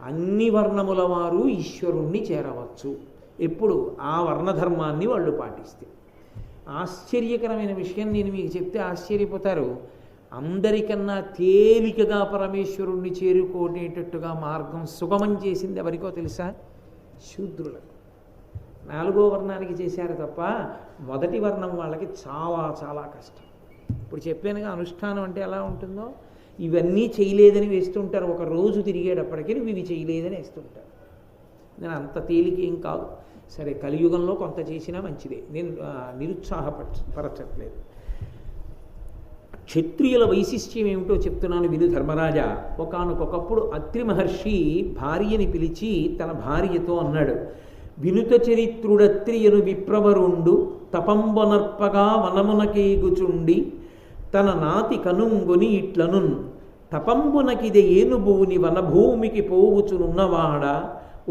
అన్ని వర్ణముల వారు ఈశ్వరుణ్ణి చేరవచ్చు ఎప్పుడు? ఆ వర్ణధర్మాన్ని వాళ్ళు పాటిస్తే. ఆశ్చర్యకరమైన విషయం నేను మీకు చెప్తే ఆశ్చర్యపోతారు. అందరికన్నా తేలికగా పరమేశ్వరుణ్ణి చేరుకునేటట్టుగా మార్గం సుగమం చేసింది ఎవరికో తెలుసా? శూద్రులకు. 4వ వర్ణానికి చేశారు తప్ప మొదటి వర్ణం వాళ్ళకి చాలా చాలా కష్టం. ఇప్పుడు చెప్పానుగా అనుష్ఠానం అంటే ఎలా ఉంటుందో. ఇవన్నీ చేయలేదని వేస్తుంటారు. ఒక రోజు తిరిగేటప్పటికీ నువ్వు ఇవి చేయలేదని వేస్తుంటారు. నేను అంత తేలికేం కాదు. సరే, కలియుగంలో కొంత చేసినా మంచిదే, నేను నిరుత్సాహపరచట్లేదు. క్షత్రియుల వైశిష్ట్యం ఏమిటో చెప్తున్నాను విను ధర్మరాజా. ఒకానొకప్పుడు అత్రి మహర్షి భార్యని పిలిచి తన భార్యతో అన్నాడు, వినుత చరిత్రుడత్రియను విప్రవరుండు తపంబొనర్పగా వనమునకేగుచుండి తన నాతి కనుంగుని ఇట్లనున్ తపంబునకిదే ఏనుబూని వనభూమికి పోవుచునున్నవాడ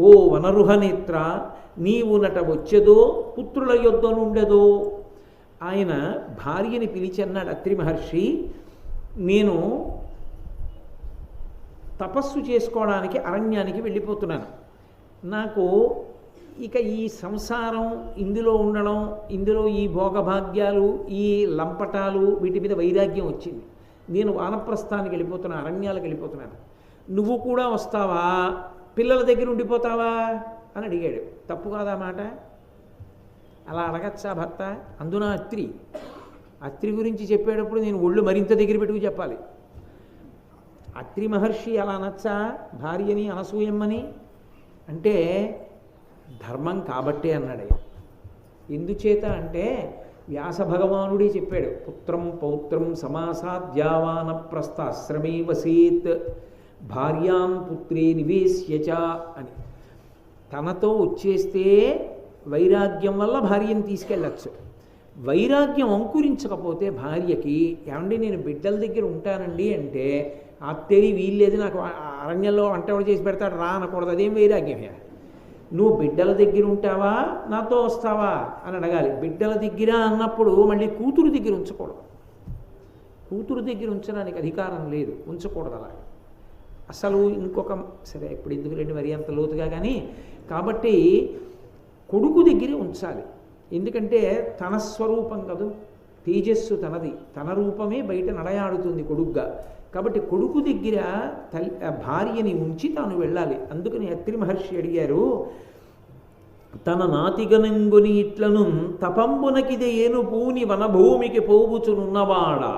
ఓ వనరుహనేత్ర నీవు నట వచ్చేదో పుత్రుల యొద్ద నుండెదో. ఆయన భార్యని పిలిచి అన్నాడు అత్రి మహర్షి, నేను తపస్సు చేసుకోవడానికి అరణ్యానికి వెళ్ళిపోతున్నాను. నాకు ఇక ఈ సంసారం, ఇందులో ఉండడం, ఇందులో ఈ భోగభాగ్యాలు, ఈ లంపటాలు, వీటి మీద వైరాగ్యం వచ్చింది. నేను వానప్రస్థానికి వెళ్ళిపోతున్నాను, అరణ్యాలకు వెళ్ళిపోతున్నాను, నువ్వు కూడా వస్తావా, పిల్లల దగ్గర ఉండిపోతావా అని అడిగాడు. తప్పు కాదా మాట? అలా అడగచ్చా భర్త? అందున అత్రి గురించి చెప్పేటప్పుడు నేను ఒళ్ళు మరింత దగ్గర పెట్టుకు చెప్పాలి. అత్రి మహర్షి అలా అనొచ్చా భార్యని, అనసూయమ్మని? అంటే ధర్మం కాబట్టే అన్నాడు. ఎందుచేత అంటే వ్యాస భగవానుడే చెప్పాడు, పుత్రం పౌత్రం సమాసాద్యావాన ప్రస్థాశ్రమే వసేత్ భార్యాం పుత్రే నివేశ్యచ అని. తనతో వచ్చేస్తే వైరాగ్యం వల్ల భార్యను తీసుకెళ్ళచ్చు. వైరాగ్యం అంకురించకపోతే భార్యకి, ఏమండి నేను బిడ్డల దగ్గర ఉంటానండి అంటే, అత్తేరి వీల్లేదు, నాకు అరణ్యంలో వంట ఎవడు చేసి పెడతాడు రా అనకూడదు. అదేం వైరాగ్యమే? నువ్వు బిడ్డల దగ్గర ఉంటావా, నాతో వస్తావా అని అడగాలి. బిడ్డల దగ్గర అన్నప్పుడు మళ్ళీ కూతురు దగ్గర ఉంచకూడదు. కూతురు దగ్గర ఉంచడానికి అధికారం లేదు, ఉంచకూడదు అలా అసలు. ఇంకొక సరే ఇప్పుడు ఎందుకు రండి మరి అంత లోతుగా, కానీ కాబట్టి కొడుకు దగ్గరే ఉంచాలి. ఎందుకంటే తన స్వరూపం కదూ, తేజస్సు తనది, తన రూపమే బయట నడయాడుతుంది కొడుగ్గా. కాబట్టి కొడుకు దగ్గర భార్యని ఉంచి తాను వెళ్ళాలి. అందుకని అత్రి మహర్షి అడిగారు, తన నాతిగనంగుని ఇట్లను తపంబునకిదే ఏను పూని వనభూమికి పోవుచునున్నవాడా,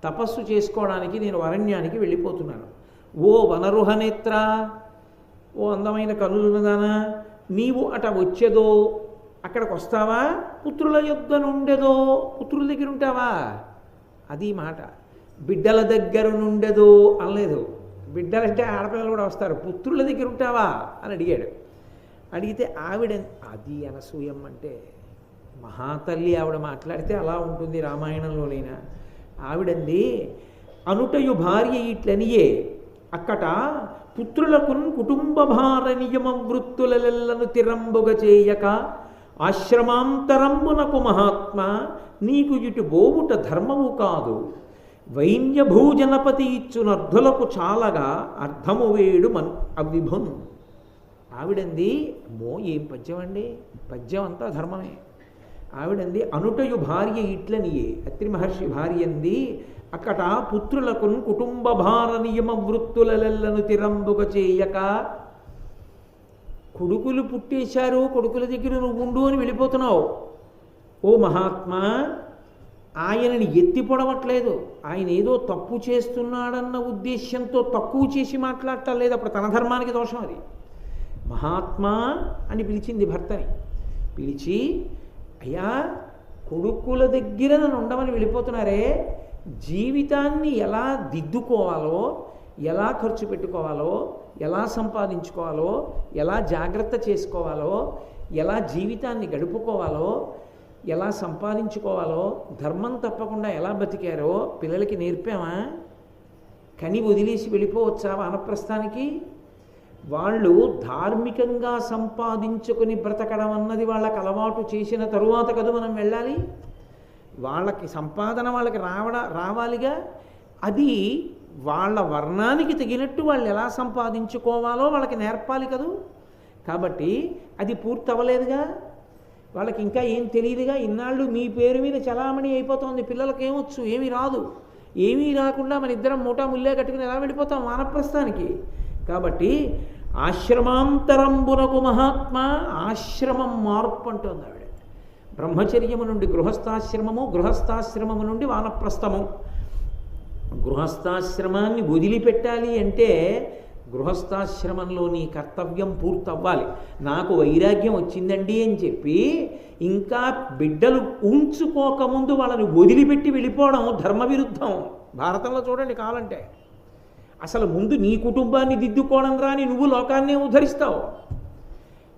తపస్సు చేసుకోవడానికి నేను అరణ్యానికి వెళ్ళిపోతున్నాను. ఓ వనరుహనేత్ర, ఓ అందమైన కనులున్నదానా, నీవు అట వచ్చేదో అక్కడికి వస్తావా, పుత్రుల యొద్ద నుండేదో పుత్రుల దగ్గర ఉంటావా? అది మాట. బిడ్డల దగ్గర నుండేదో అనలేదు. బిడ్డలంటే ఆడపిల్లలు కూడా వస్తారు. పుత్రుల దగ్గర ఉంటావా అని అడిగాడు. అడిగితే ఆవిడ, అది అనసూయమ్మ అంటే మహాతల్లి, ఆవిడ మాట్లాడితే అలా ఉంటుంది రామాయణంలోనైనా. ఆవిడంది, అనుటయు భార్య ఇట్లనియే అక్కట పుత్రులకున్ కుటుంబ భార నియమ వృత్తులెల్లను తిరంబుగ చేయక ఆశ్రమాంతరంబునకు మహాత్మ నీకు ఇటు బోవుట ధర్మము కాదు. వైన్య భూజనపతి ఇచ్చునర్ధులకు చాలగా అర్థము వేడు అవిభున్. ఆవిడంది, ఏం పద్యం అండి, పద్యం అంతా ధర్మమే. ఆవిడంది, అనుటయు భార్య ఇట్లనియే, అత్రి మహర్షి భార్య అంది, అక్కట పుత్రులకు కుటుంబ భార నియమ వృత్తులెల్లను తిరంబుగ చేయక, కొడుకులు పుట్టేశారు, కొడుకుల దగ్గర నువ్వు ఉండు అని వెళ్ళిపోతున్నావు. ఓ మహాత్మా, ఆయనని ఎత్తి పొడవట్లేదు, ఆయన ఏదో తప్పు చేస్తున్నాడన్న ఉద్దేశ్యంతో తక్కువ చేసి మాట్లాడటం లేదు. అప్పుడు తన ధర్మానికి దోషం అది. మహాత్మా అని పిలిచింది భర్తని. పిలిచి, అయ్యా కొడుకుల దగ్గర నన్ను ఉండమని వెళ్ళిపోతున్నారే, జీవితాన్ని ఎలా దిద్దుకోవాలో, ఎలా ఖర్చు పెట్టుకోవాలో, ఎలా సంపాదించుకోవాలో, ఎలా జాగ్రత్త చేసుకోవాలో, ఎలా జీవితాన్ని గడుపుకోవాలో, ఎలా సంపాదించుకోవాలో, ధర్మం తప్పకుండా ఎలా బతికారో పిల్లలకి నేర్పామా? కని వదిలేసి వెళ్ళిపోవచ్చా వానప్రస్థానికి? వాళ్ళు ధార్మికంగా సంపాదించుకొని బ్రతకడం అన్నది వాళ్ళకి అలవాటు చేసిన తరువాత కదా మనం వెళ్ళాలి. వాళ్ళకి సంపాదన వాళ్ళకి రావాలిగా. అది వాళ్ళ వర్ణానికి తగినట్టు వాళ్ళు ఎలా సంపాదించుకోవాలో వాళ్ళకి నేర్పాలి కదూ. కాబట్టి అది పూర్తి అవ్వలేదుగా, వాళ్ళకి ఇంకా ఏం తెలియదుగా. ఇన్నాళ్ళు మీ పేరు మీద చలామణి అయిపోతుంది, పిల్లలకి ఏమొచ్చు, ఏమీ రాదు. ఏమీ రాకుండా మన ఇద్దరం మూటా ముల్లే కట్టుకుని ఎలా వెళ్ళిపోతాం వానప్రస్థానికి? కాబట్టి ఆశ్రమాంతరంబునకు మహాత్మ, ఆశ్రమం మార్పు అంటుంది ఆవిడ. బ్రహ్మచర్యము నుండి గృహస్థాశ్రమము, గృహస్థాశ్రమము నుండి వానప్రస్థము. గృహస్థాశ్రమాన్ని వదిలిపెట్టాలి అంటే గృహస్థాశ్రమంలో నీ కర్తవ్యం పూర్తవ్వాలి. నాకు వైరాగ్యం వచ్చిందండి అని చెప్పి ఇంకా బిడ్డలు ఉంచుకోకముందు వాళ్ళని వదిలిపెట్టి వెళ్ళిపోవడం ధర్మవిరుద్ధం. భారతంలో చూడండి కావాలంటే. అసలు ముందు నీ కుటుంబాన్ని దిద్దుకోవడం రాని నువ్వు లోకాన్నే ఉద్ధరిస్తావు.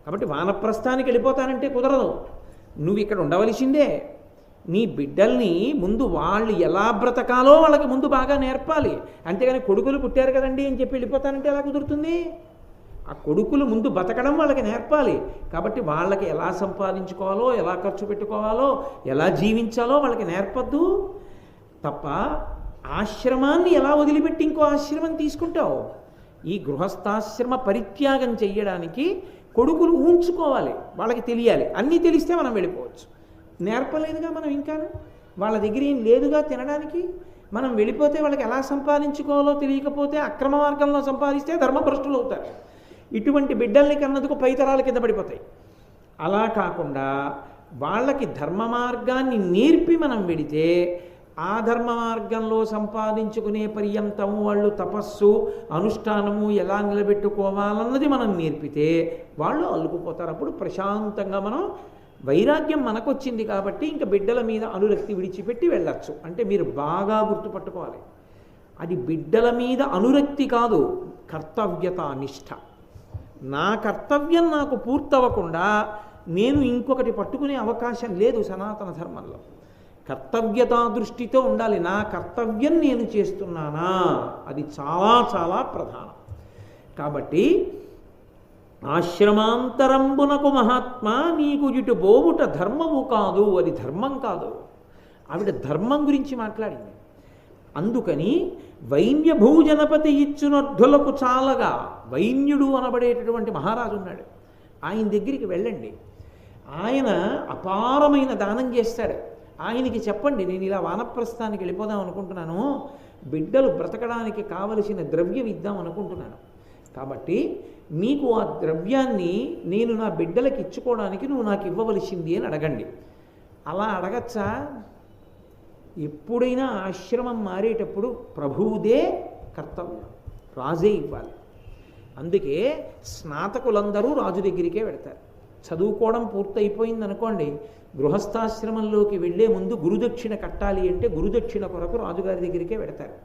కాబట్టి వానప్రస్థానికి వెళ్ళిపోతానంటే కుదరదు. నువ్వు ఇక్కడ ఉండవలసిందే. నీ బిడ్డల్ని ముందు వాళ్ళు ఎలా బ్రతకాలో వాళ్ళకి ముందు బాగా నేర్పాలి. అంతేగాని కొడుకులు పుట్టారు కదండి అని చెప్పి వెళ్ళిపోతానంటే ఎలా కుదురుతుంది? ఆ కొడుకులు ముందు బతకడం వాళ్ళకి నేర్పాలి. కాబట్టి వాళ్ళకి ఎలా సంపాదించుకోవాలో, ఎలా ఖర్చు పెట్టుకోవాలో, ఎలా జీవించాలో వాళ్ళకి నేర్పద్దు తప్ప ఆశ్రమాన్ని ఎలా వదిలిపెట్టి ఇంకో ఆశ్రమం తీసుకుంటావు? ఈ గృహస్థాశ్రమ పరిత్యాగం చెయ్యడానికి కొడుకులు ఉంచుకోవాలి, వాళ్ళకి తెలియాలి. అన్నీ తెలిస్తే మనం వెళ్ళిపోవచ్చు. నేర్పలేదుగా మనం ఇంకా, వాళ్ళ దగ్గర ఏం లేదుగా తినడానికి. మనం వెళ్ళిపోతే వాళ్ళకి ఎలా సంపాదించుకోవాలో తెలియకపోతే అక్రమ మార్గంలో సంపాదిస్తే ధర్మభ్రష్టులు అవుతారు. ఇటువంటి బిడ్డల్ని కన్నందుకు పైతరాల కింద పడిపోతాయి. అలా కాకుండా వాళ్ళకి ధర్మ మార్గాన్ని నేర్పి మనం వెడితే ఆ ధర్మ మార్గంలో సంపాదించుకునే పర్యంతము వాళ్ళు తపస్సు అనుష్ఠానము ఎలా నిలబెట్టుకోవాలన్నది మనం నేర్పితే వాళ్ళు అల్లుకుపోతారు. అప్పుడు ప్రశాంతంగా మనం వైరాగ్యం మనకొచ్చింది కాబట్టి ఇంకా బిడ్డల మీద అనురక్తి విడిచిపెట్టి వెళ్ళచ్చు. అంటే మీరు బాగా గుర్తుపట్టుకోవాలి, అది బిడ్డల మీద అనురక్తి కాదు, కర్తవ్యత నిష్ఠ. నా కర్తవ్యం నాకు పూర్తవ్వకుండా నేను ఇంకొకటి పట్టుకునే అవకాశం లేదు సనాతన ధర్మంలో. కర్తవ్యతా దృష్టితో ఉండాలి. నా కర్తవ్యం నేను చేస్తున్నానా, అది చాలా చాలా ప్రధానం. కాబట్టి ఆశ్రమాంతరంబునకు మహాత్మా నీకు ఇటు బోవుట ధర్మము కాదు, అది ధర్మం కాదు. ఆవిడ ధర్మం గురించి మాట్లాడింది. అందుకని వైన్యభూజనపతి ఇచ్చునర్థులకు చాలగా, వైన్యుడు అనబడేటటువంటి మహారాజు ఉన్నాడు, ఆయన దగ్గరికి వెళ్ళండి. ఆయన అపారమైన దానం చేస్తాడు. ఆయనకి చెప్పండి, నేను ఇలా వానప్రస్థానికి వెళ్ళిపోదాం అనుకుంటున్నాను, బిడ్డలు బ్రతకడానికి కావలసిన ద్రవ్యం ఇద్దాం అనుకుంటున్నాను, కాబట్టి నీకు ఆ ద్రవ్యాన్ని నేను నా బిడ్డలకి ఇచ్చుకోవడానికి నువ్వు నాకు ఇవ్వవలసింది అని అడగండి. అలా అడగచ్చా? ఎప్పుడైనా ఆశ్రమం మారేటప్పుడు ప్రభువుదే కర్తవ్యం, రాజే ఇవ్వాలి. అందుకే స్నాతకులందరూ రాజు దగ్గరికే వెడతారు. చదువుకోవడం పూర్తయిపోయింది అనుకోండి, గృహస్థాశ్రమంలోకి వెళ్లే ముందు గురుదక్షిణ కట్టాలి అంటే గురుదక్షిణ కొరకు రాజుగారి దగ్గరికే వెడతారు.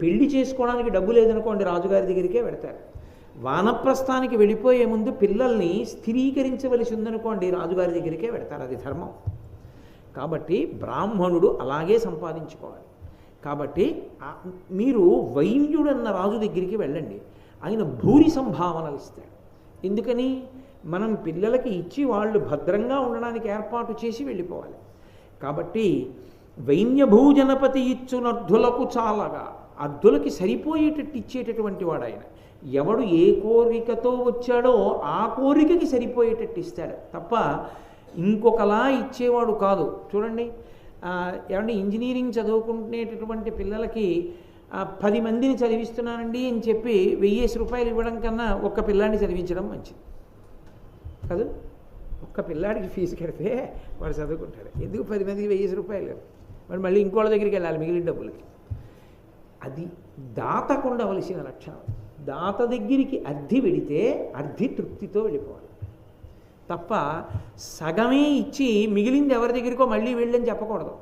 పెళ్లి చేసుకోవడానికి డబ్బు లేదనుకోండి, రాజుగారి దగ్గరికే వెడతారు. వానప్రస్థానికి వెళ్ళిపోయే ముందు పిల్లల్ని స్థిరీకరించవలసి ఉందనుకోండి, రాజుగారి దగ్గరికే వెడతారు. అది ధర్మం. కాబట్టి బ్రాహ్మణుడు అలాగే సంపాదించుకోవాలి. కాబట్టి మీరు వైన్యుడన్న రాజు దగ్గరికి వెళ్ళండి, ఆయన భూరి సంభావనలు ఇస్తాడు. ఎందుకని? మనం పిల్లలకి ఇచ్చి వాళ్ళు భద్రంగా ఉండడానికి ఏర్పాటు చేసి వెళ్ళిపోవాలి. కాబట్టి వైన్యభూజనపతి ఇచ్చునర్థులకు చాలగా, అర్థులకి సరిపోయేటట్టు ఇచ్చేటటువంటి వాడు ఆయన. ఎవడు ఏ కోరికతో వచ్చాడో ఆ కోరికకి సరిపోయేటట్టు ఇస్తాడు తప్ప ఇంకొకలా ఇచ్చేవాడు కాదు. చూడండి, ఏమంటే ఇంజనీరింగ్ చదువుకునేటటువంటి పిల్లలకి 10 మందిని చదివిస్తున్నానండి అని చెప్పి 1000 రూపాయలు ఇవ్వడం కన్నా ఒక్క పిల్లాడిని చదివించడం మంచిది కాదు. ఒక్క పిల్లాడికి ఫీజు కడితే వాడు చదువుకుంటాడు. ఎందుకు 10 మందికి 1000 రూపాయలు? వాడు మళ్ళీ ఇంకోళ్ళ దగ్గరికి వెళ్ళాలి మిగిలిన డబ్బులకి. అది దాతకు ఉండవలసిన లక్షణం. దాత దగ్గరికి అర్థి వెడితే అర్థి తృప్తితో వెళ్ళిపోవాలి తప్ప సగమే ఇచ్చి మిగిలింది ఎవరి దగ్గరికో మళ్ళీ వెళ్ళని చెప్పకూడదు.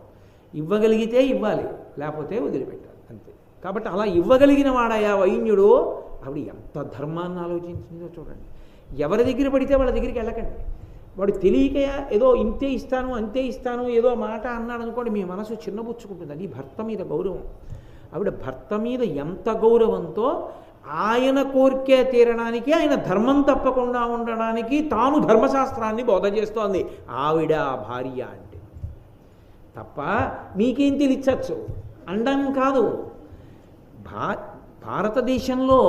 ఇవ్వగలిగితే ఇవ్వాలి, లేకపోతే వదిలిపెట్టాలి, అంతే. కాబట్టి అలా ఇవ్వగలిగిన వాడయా వైన్యుడు. ఆవిడ ఎంత ధర్మాన్ని ఆలోచించిందో చూడండి. ఎవరి దగ్గర పడితే వాళ్ళ దగ్గరికి వెళ్ళకండి. వాడు తెలియక ఏదో ఇంతే ఇస్తాను అంతే ఇస్తాను ఏదో మాట అన్నాడు అనుకోండి, మీ మనసు చిన్నబుచ్చుకుంటుంది. అది భర్త మీద గౌరవం. ఆవిడ భర్త మీద ఎంత గౌరవంతో ఆయన కోరికే తీరడానికి, ఆయన ధర్మం తప్పకుండా ఉండడానికి తాను ధర్మశాస్త్రాన్ని బోధ చేస్తోంది ఆవిడ భార్య అంటే. తప్ప మీకేం తెలియచ్చు అండం కాదు. భారతదేశంలో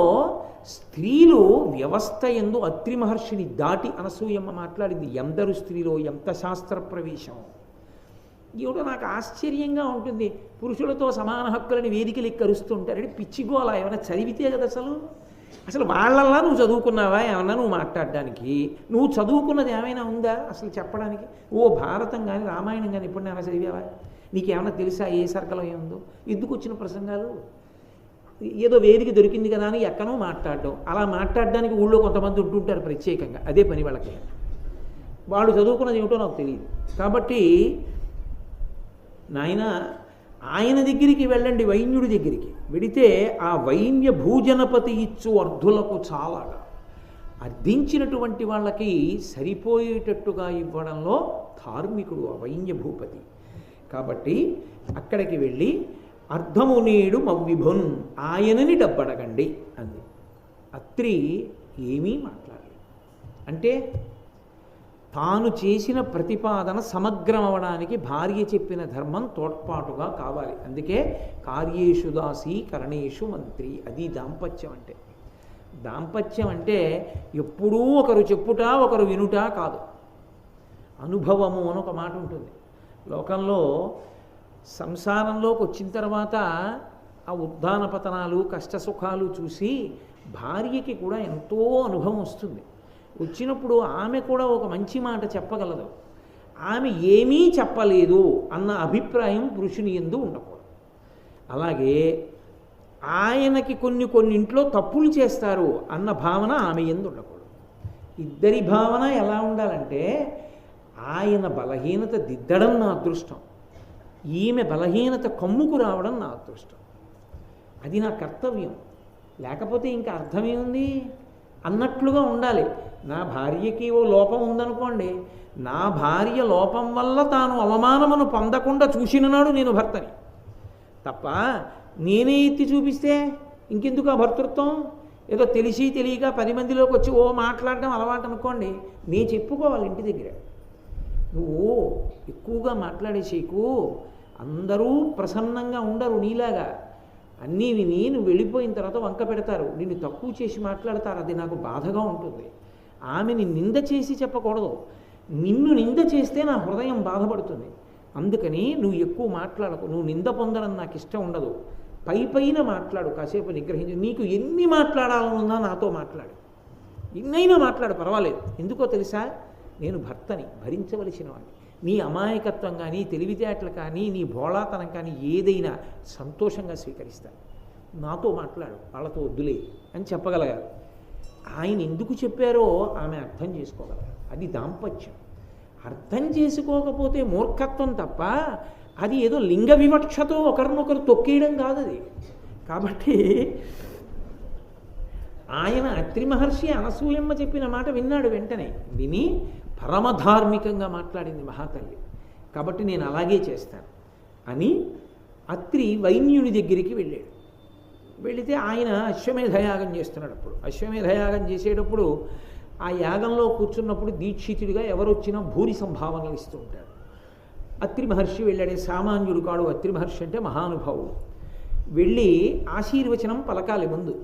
స్త్రీలు వ్యవస్థ యందు అత్రి మహర్షిని దాటి అనసూయమ్మ మాట్లాడింది. ఎందరు స్త్రీలో ఎంత శాస్త్ర ప్రవేశం. ఇవిడ నాకు ఆశ్చర్యంగా ఉంటుంది. పురుషులతో సమాన హక్కులని వేదికలు ఎక్కరుస్తుంటారని పిచ్చిగోలా. ఏమైనా చదివితే కదా అసలు వాళ్ళల్లా నువ్వు చదువుకున్నావా ఏమన్నా నువ్వు మాట్లాడడానికి? నువ్వు చదువుకున్నది ఏమైనా ఉందా అసలు చెప్పడానికి? ఓ భారతం కానీ రామాయణం కానీ ఇప్పుడు నేను చదివావా? నీకేమైనా తెలుసా ఏ సర్కలం ఏముందో? ఎందుకు వచ్చిన ప్రసంగాలు? ఏదో వేదిక దొరికింది కదా అని ఎక్కనో మాట్లాడడం. అలా మాట్లాడడానికి ఊళ్ళో కొంతమంది ఉంటుంటారు ప్రత్యేకంగా, అదే పని వాళ్ళకి. వాళ్ళు చదువుకున్నది ఏమిటో నాకు తెలియదు. కాబట్టి నాయన ఆయన దగ్గరికి వెళ్ళండి, వైన్యుడి దగ్గరికి వెడితే ఆ వైన్య భూజనపతి ఇచ్చు అర్థులకు చాలాగా, అర్థించినటువంటి వాళ్ళకి సరిపోయేటట్టుగా ఇవ్వడంలో ధార్మికుడు ఆ వైన్య భూపతి. కాబట్టి అక్కడికి వెళ్ళి అర్థము నేడు మవ్విభున్, ఆయనని డబ్బడగండి అంది. అత్రి ఏమీ మాట్లాడలేదు. అంటే తాను చేసిన ప్రతిపాదన సమగ్రం అవడానికి భార్య చెప్పిన ధర్మం తోడ్పాటుగా కావాలి. అందుకే కార్యేషు దాసి కరణేషు మంత్రి. అది దాంపత్యం అంటే. దాంపత్యం అంటే ఎప్పుడూ ఒకరు చెప్పుట ఒకరు వినుట కాదు, అనుభవము అని ఒక మాట ఉంటుంది లోకంలో. సంసారంలోకి వచ్చిన తర్వాత ఆ ఉద్దాన పతనాలు కష్టసుఖాలు చూసి భార్యకి కూడా ఎంతో అనుభవం వస్తుంది. వచ్చినప్పుడు ఆమె కూడా ఒక మంచి మాట చెప్పగలదు. ఆమె ఏమీ చెప్పలేదు అన్న అభిప్రాయం పురుషుని యందు ఉండకూడదు. అలాగే ఆయనకి కొన్నింట్లో తప్పులు చేస్తారు అన్న భావన ఆమె యందు ఉండకూడదు. ఇద్దరి భావన ఎలా ఉండాలంటే ఆయన బలహీనత దిద్దడం నా అదృష్టం, ఈమె బలహీనత కమ్ముకు రావడం నా అదృష్టం, అది నా కర్తవ్యం, లేకపోతే ఇంకా అర్థమేముంది అన్నట్లుగా ఉండాలి. నా భార్యకి ఓ లోపం ఉందనుకోండి, నా భార్య లోపం వల్ల తాను అవమానమును పొందకుండా చూసిన నాడు నేను భర్తని తప్ప నేనే ఎత్తి చూపిస్తే ఇంకెందుకు ఆ భర్తృత్వం? ఏదో తెలిసి తెలియక 10 మందిలోకి వచ్చి ఓ మాట్లాడడం అలవాటు అనుకోండి, నేను చెప్పుకోవాలి ఇంటి దగ్గర. నువ్వు ఎక్కువగా మాట్లాడేసేకు, అందరూ ప్రసన్నంగా ఉండరు నీలాగా. అన్నీ విని నువ్వు వెళ్ళిపోయిన తర్వాత వంక పెడతారు, నిన్ను తక్కువ చేసి మాట్లాడతారు, అది నాకు బాధగా ఉంటుంది. ఆమెని నింద చేసి చెప్పకూడదు, నిన్ను నింద చేస్తే నా హృదయం బాధపడుతుంది. అందుకని నువ్వు ఎక్కువ మాట్లాడకు, నువ్వు నింద పొందడం నాకు ఇష్టం ఉండదు. పైన మాట్లాడు, కాసేపు నిగ్రహించు. నీకు ఎన్ని మాట్లాడాలనున్నా నాతో మాట్లాడు, ఎన్నైనా మాట్లాడు, పర్వాలేదు. ఎందుకో తెలుసా, నేను భర్తని, భరించవలసిన వాడిని. నీ అమాయకత్వం కానీ తెలివితేటలు కానీ నీ భోళాతనం కానీ ఏదైనా సంతోషంగా స్వీకరిస్తాను. నాతో మాట్లాడు, వాళ్ళతో వద్దులే అని చెప్పగలగాలి. ఆయన ఎందుకు చెప్పారో ఆమె అర్థం చేసుకోగలగాలి. అది దాంపత్యం. అర్థం చేసుకోకపోతే మూర్ఖత్వం తప్ప అది ఏదో లింగ వివక్షతో ఒకరినొకరు తొక్కేయడం కాదు అది. కాబట్టి ఆయన అత్రి మహర్షి అనసూయమ్మ చెప్పిన మాట విన్నాడు. వెంటనే విని పరమధార్మికంగా మాట్లాడింది మహాతల్లి. కాబట్టి నేను అలాగే చేస్తాను అని అత్రి వైన్యుని దగ్గరికి వెళ్ళాడు. వెళితే ఆయన అశ్వమేధయాగం చేస్తున్నాడు. అప్పుడు అశ్వమేధయాగం చేసేటప్పుడు ఆ యాగంలో కూర్చున్నప్పుడు దీక్షితుడిగా ఎవరొచ్చినా భూరి సంభావనలు ఇస్తూ ఉంటాడు. అత్రి మహర్షి వెళ్ళాడే, సామాన్యుడు కాడు. అత్రి మహర్షి అంటే మహానుభావుడు. వెళ్ళి ఆశీర్వచనం పలకాలి ముందు.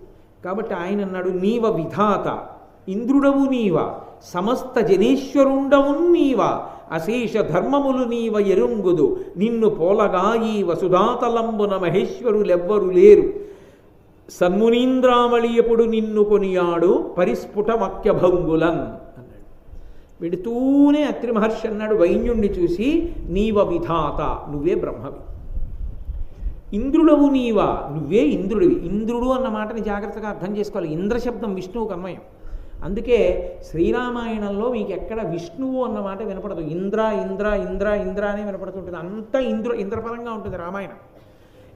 కాబట్టి ఆయన అన్నాడు, నీవ విధాత ఇంద్రుడవు నీవ, సమస్త జనేశ్వరుండవు నీవ, అశేష ధర్మములు నీవ ఎరుంగుదు, నిన్ను పోలగా ఈ వసుధాతలంబున మహేశ్వరులెవ్వరు లేరు, సన్మునీంద్రామళి ఎప్పుడు నిన్ను కొనియాడు పరిస్ఫుట వాక్యభంగులన్ అన్నాడు. వెడుతూనే అత్రి మహర్షి అన్నాడు వైన్యుణ్ణి చూసి, నీవ విధాత, నువ్వే బ్రహ్మవి. ఇంద్రుడవు నీవా, నువ్వే ఇంద్రుడివి. ఇంద్రుడు అన్న మాటని జాగ్రత్తగా అర్థం చేసుకోవాలి. ఇంద్రశబ్దం విష్ణువుకు అన్వయం. అందుకే శ్రీరామాయణంలో మీకు ఎక్కడ విష్ణువు అన్న మాట వినపడదు. ఇంద్ర ఇంద్ర ఇంద్ర ఇంద్ర అనే వినపడుతుంటుంది. అంతా ఇంద్రపరంగా ఉంటుంది రామాయణం.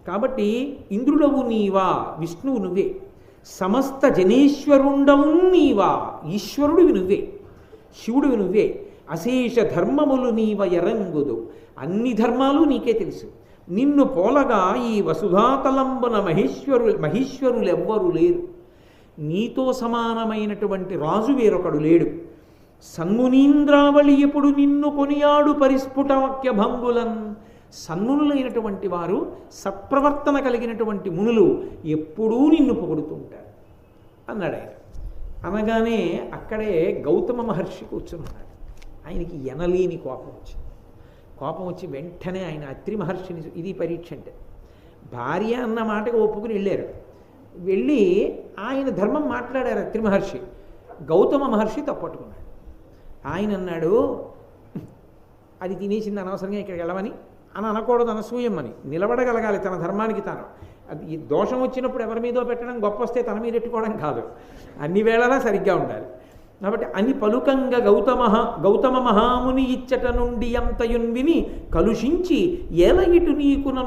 కాబట్టి ఇంద్రుడవు నీవా, విష్ణువు నువ్వే. సమస్త జనేశ్వరుండవు నీవా, ఈశ్వరుడివి నువ్వే, శివుడివి నువ్వే. అశేష ధర్మములు నీవ ఎరంగుదు, అన్ని ధర్మాలు నీకే తెలుసు. నిన్ను పోలగా ఈ వసుధాతలంబున మహేశ్వరులెవ్వరు లేరు, నీతో సమానమైనటువంటి రాజు వేరొకడు లేడు. సన్మునీంద్రావళి ఎప్పుడు నిన్ను కొనియాడు పరిస్ఫుట వాక్యభంగులన్, సన్మునులైనటువంటి వారు, సత్ప్రవర్తన కలిగినటువంటి మునులు ఎప్పుడూ నిన్ను పొగుడుతుంటారు అన్నాడు ఆయన. అనగానే అక్కడే గౌతమ మహర్షి కూర్చున్నాడు. ఆయనకి ఎనలేని కోపం వచ్చింది. కోపం వచ్చి వెంటనే ఆయన అత్రి మహర్షిని, ఇది పరీక్ష అంటే, భార్య అన్న మాటకు ఒప్పుకుని వెళ్ళారు. వెళ్ళి ఆయన ధర్మం మాట్లాడారు అత్రి మహర్షి. గౌతమ మహర్షి తప్పట్టుకున్నాడు. ఆయన అన్నాడు, అది తినేసింది అనవసరంగా ఇక్కడికి వెళ్ళమని అని అనకూడదు, అనసూయమ్మని. నిలబడగలగాలి తన ధర్మానికి తాను. అది దోషం వచ్చినప్పుడు ఎవరి మీదో పెట్టడం, గొప్ప వస్తే తన మీద పెట్టుకోవడం కాదు, అన్ని వేళలా సరిగ్గా ఉండాలి. కాబట్టి అని పలుకంగ గౌతమ మహాముని ఇచ్చట నుండి అంతయున్ విని కలుషించి ఏలగిటు నీకున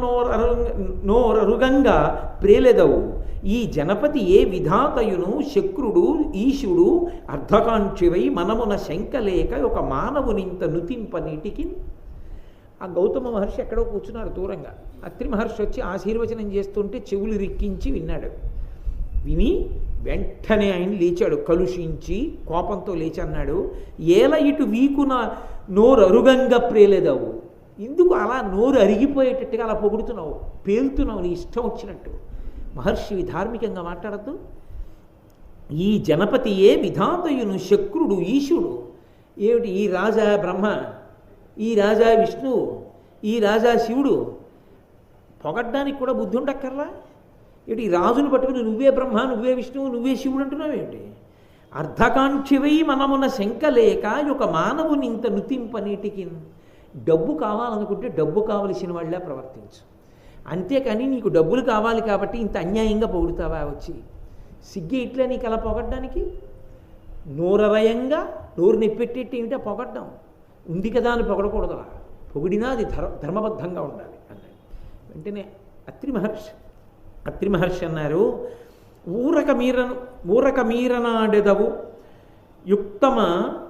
నోరరుగంగా ప్రేలెదవు, ఈ జనపతి ఏ విధాతయును శక్రుడు ఈశుడు అర్ధకాంక్షివై మనమున శంకలేక ఒక మానవునింత నుతింపనీటికి. ఆ గౌతమ మహర్షి ఎక్కడో కూర్చున్నారు దూరంగా. అత్రి మహర్షి వచ్చి ఆశీర్వచనం చేస్తుంటే చెవులు రిక్కించి విన్నాడు. విని వెంటనే ఆయన లేచాడు, కలుషించి కోపంతో లేచి అన్నాడు, ఏల ఇటు వీకున నోరు అరుగంగా ప్రేలేదావు, ఎందుకు అలా నోరు అరిగిపోయేటట్టుగా అలా పొగుడుతున్నావు, పేలుతున్నావు నీ ఇష్టం వచ్చినట్టు. మహర్షి ధార్మికంగా మాట్లాడద్దు. ఈ జనపతి ఏ విధాతయును శక్రుడు ఈశుడు, ఏమిటి ఈ రాజా బ్రహ్మ, ఈ రాజా విష్ణువు, ఈ రాజా శివుడు, పొగడ్డానికి కూడా బుద్ధి ఉండక్కర్లా. ఏంటి ఈ రాజును పట్టుకుని నువ్వే బ్రహ్మ, నువ్వే విష్ణువు, నువ్వే శివుడు అంటున్నావేంటి? అర్ధకాంక్షివై మనమున శంకలేక ఒక మానవుని ఇంత నుతింపనీటికి. డబ్బు కావాలనుకుంటే డబ్బు కావలసిన వాళ్ళే ప్రవర్తించు, అంతేకాని నీకు డబ్బులు కావాలి కాబట్టి ఇంత అన్యాయంగా పొగుడుతావా వచ్చి? సిగ్గే ఇట్లా నీకు అలా పొగడ్డానికి? నోరరయంగా నోరు నెప్పెట్టేట్టి ఏమిటా పొగడ్డం? ఉంది కదా అని పొగడకూడదు, పొగిడినా అది ధర్మబద్ధంగా ఉండాలి అన్నాడు. వెంటనే అత్రి మహర్షి అన్నారు, ఊరక మీరనాడెదవు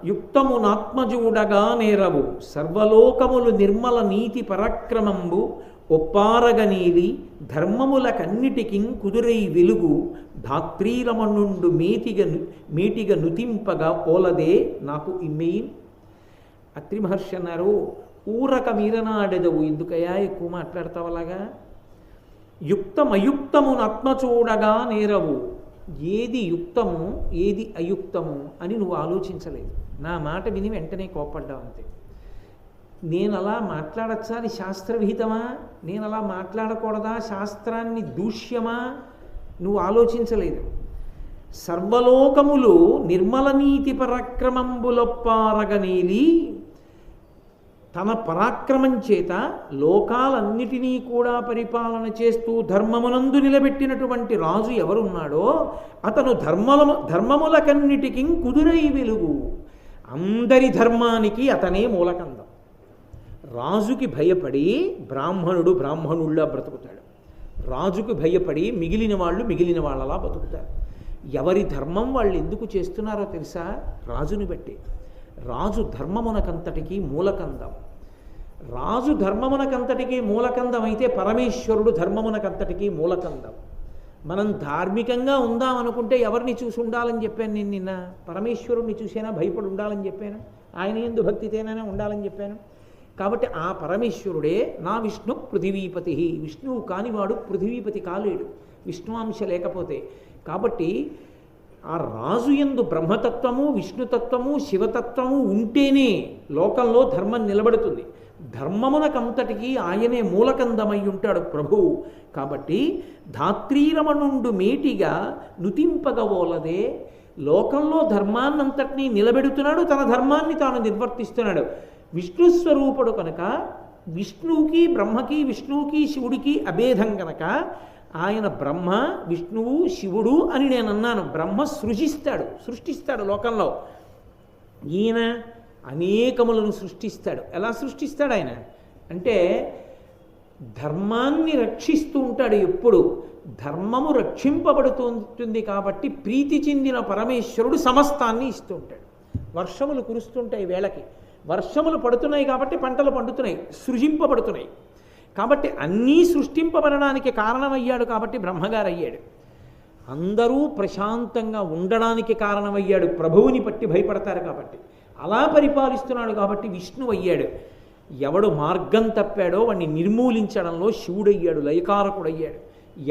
యుక్తమునాత్మజూడగా నేరవు సర్వలోకములు నిర్మల నీతి పరాక్రమంబు ఒప్పారగనీలి ధర్మములకన్నిటికి కుదురై వెలుగు ధాత్రీరమణుండు మేటిగ నుతింపగా ఓలదే నాకు ఇమ్మెయిన్. అత్రి మహర్షి అన్నారు, ఊరక మీరనాడెదవు, ఎందుకయ్యా ఎక్కువ మాట్లాడతావు అలాగా? యుక్తమయుక్తమును ఆత్మచూడగా నేరవు, ఏది యుక్తము ఏది అయుక్తము అని నువ్వు ఆలోచించలేదు. నా మాట విని వెంటనే కోప్పడ్డావు అంతే. నేను అలా మాట్లాడచ్చా, అది శాస్త్రవిహితమా? నేను అలా మాట్లాడకూడదా, శాస్త్రాన్ని దూష్యమా? నువ్వు ఆలోచించలేదు. సర్వలోకములు నిర్మల నీతి పరాక్రమంబులొప్పారగనేలి, తన పరాక్రమం చేత లోకాలన్నిటినీ కూడా పరిపాలన చేస్తూ ధర్మమునందు నిలబెట్టినటువంటి రాజు ఎవరున్నాడో అతను ధర్మములకన్నిటికీ కుదురై వెలుగు. అందరి ధర్మానికి అతనే మూలకందం. రాజుకి భయపడి బ్రాహ్మణుళ్ళ బ్రతుకుతాడు, రాజుకు భయపడి మిగిలిన వాళ్ళలా బతుకుతారు. ఎవరి ధర్మం వాళ్ళు ఎందుకు చేస్తున్నారో తెలుసా? రాజుని బట్టి. రాజు ధర్మమునకంతటికీ మూలకందం. రాజు ధర్మమునకంతటికీ మూలకందం అయితే పరమేశ్వరుడు ధర్మమునకంతటికీ మూలకందం. మనం ధార్మికంగా ఉందామనుకుంటే ఎవరిని చూసి ఉండాలని చెప్పాను నేను నిన్న? పరమేశ్వరుడిని చూసేనా భయపడి ఉండాలని చెప్పాను, ఆయన యందు భక్తితేనైనా ఉండాలని చెప్పాను. కాబట్టి ఆ పరమేశ్వరుడే నా విష్ణు పృథివీపతి. విష్ణువు కానివాడు పృథివీపతి కాలేడు విష్ణువాంశ లేకపోతే. కాబట్టి ఆ రాజు యందు బ్రహ్మతత్వము, విష్ణుతత్వము, శివతత్వము ఉంటేనే లోకంలో ధర్మం నిలబడుతుంది. ధర్మమునకంతటికీ ఆయనే మూలకందమై ఉంటాడు ప్రభువు. కాబట్టి ధాత్రీరమణుండు మేటిగా నుతింపగవోలదే, లోకంలో ధర్మాన్నంతటినీ నిలబెడుతున్నాడు, తన ధర్మాన్ని తాను నిర్వర్తిస్తున్నాడు. విష్ణుస్వరూపుడు కనుక విష్ణువుకి బ్రహ్మకి, విష్ణువుకి శివుడికి అభేదం కనుక ఆయన బ్రహ్మ, విష్ణువు, శివుడు అని నేను అన్నాను. బ్రహ్మ సృష్టిస్తాడు లోకంలో. ఈయన అనేకములను సృష్టిస్తాడు. ఎలా సృష్టిస్తాడు ఆయన అంటే ధర్మాన్ని రక్షిస్తూ ఉంటాడు. ఎప్పుడు ధర్మము రక్షింపబడుతుంది కాబట్టి ప్రీతి చెందిన పరమేశ్వరుడు సమస్తాన్ని ఇస్తూ ఉంటాడు. వర్షములు కురుస్తుంటాయి, వేళకి వర్షములు పడుతున్నాయి కాబట్టి పంటలు పండుతున్నాయి, సృజింపబడుతున్నాయి. కాబట్టి అన్నీ సృష్టింపబడడానికి కారణమయ్యాడు కాబట్టి బ్రహ్మగారు అయ్యాడు. అందరూ ప్రశాంతంగా ఉండడానికి కారణమయ్యాడు, ప్రభువుని పట్టి భయపడతారు కాబట్టి. అలా పరిపాలిస్తున్నాడు కాబట్టి విష్ణువు అయ్యాడు. ఎవడు మార్గం తప్పాడో వాడిని నిర్మూలించడంలో శివుడయ్యాడు, లయకారకుడయ్యాడు.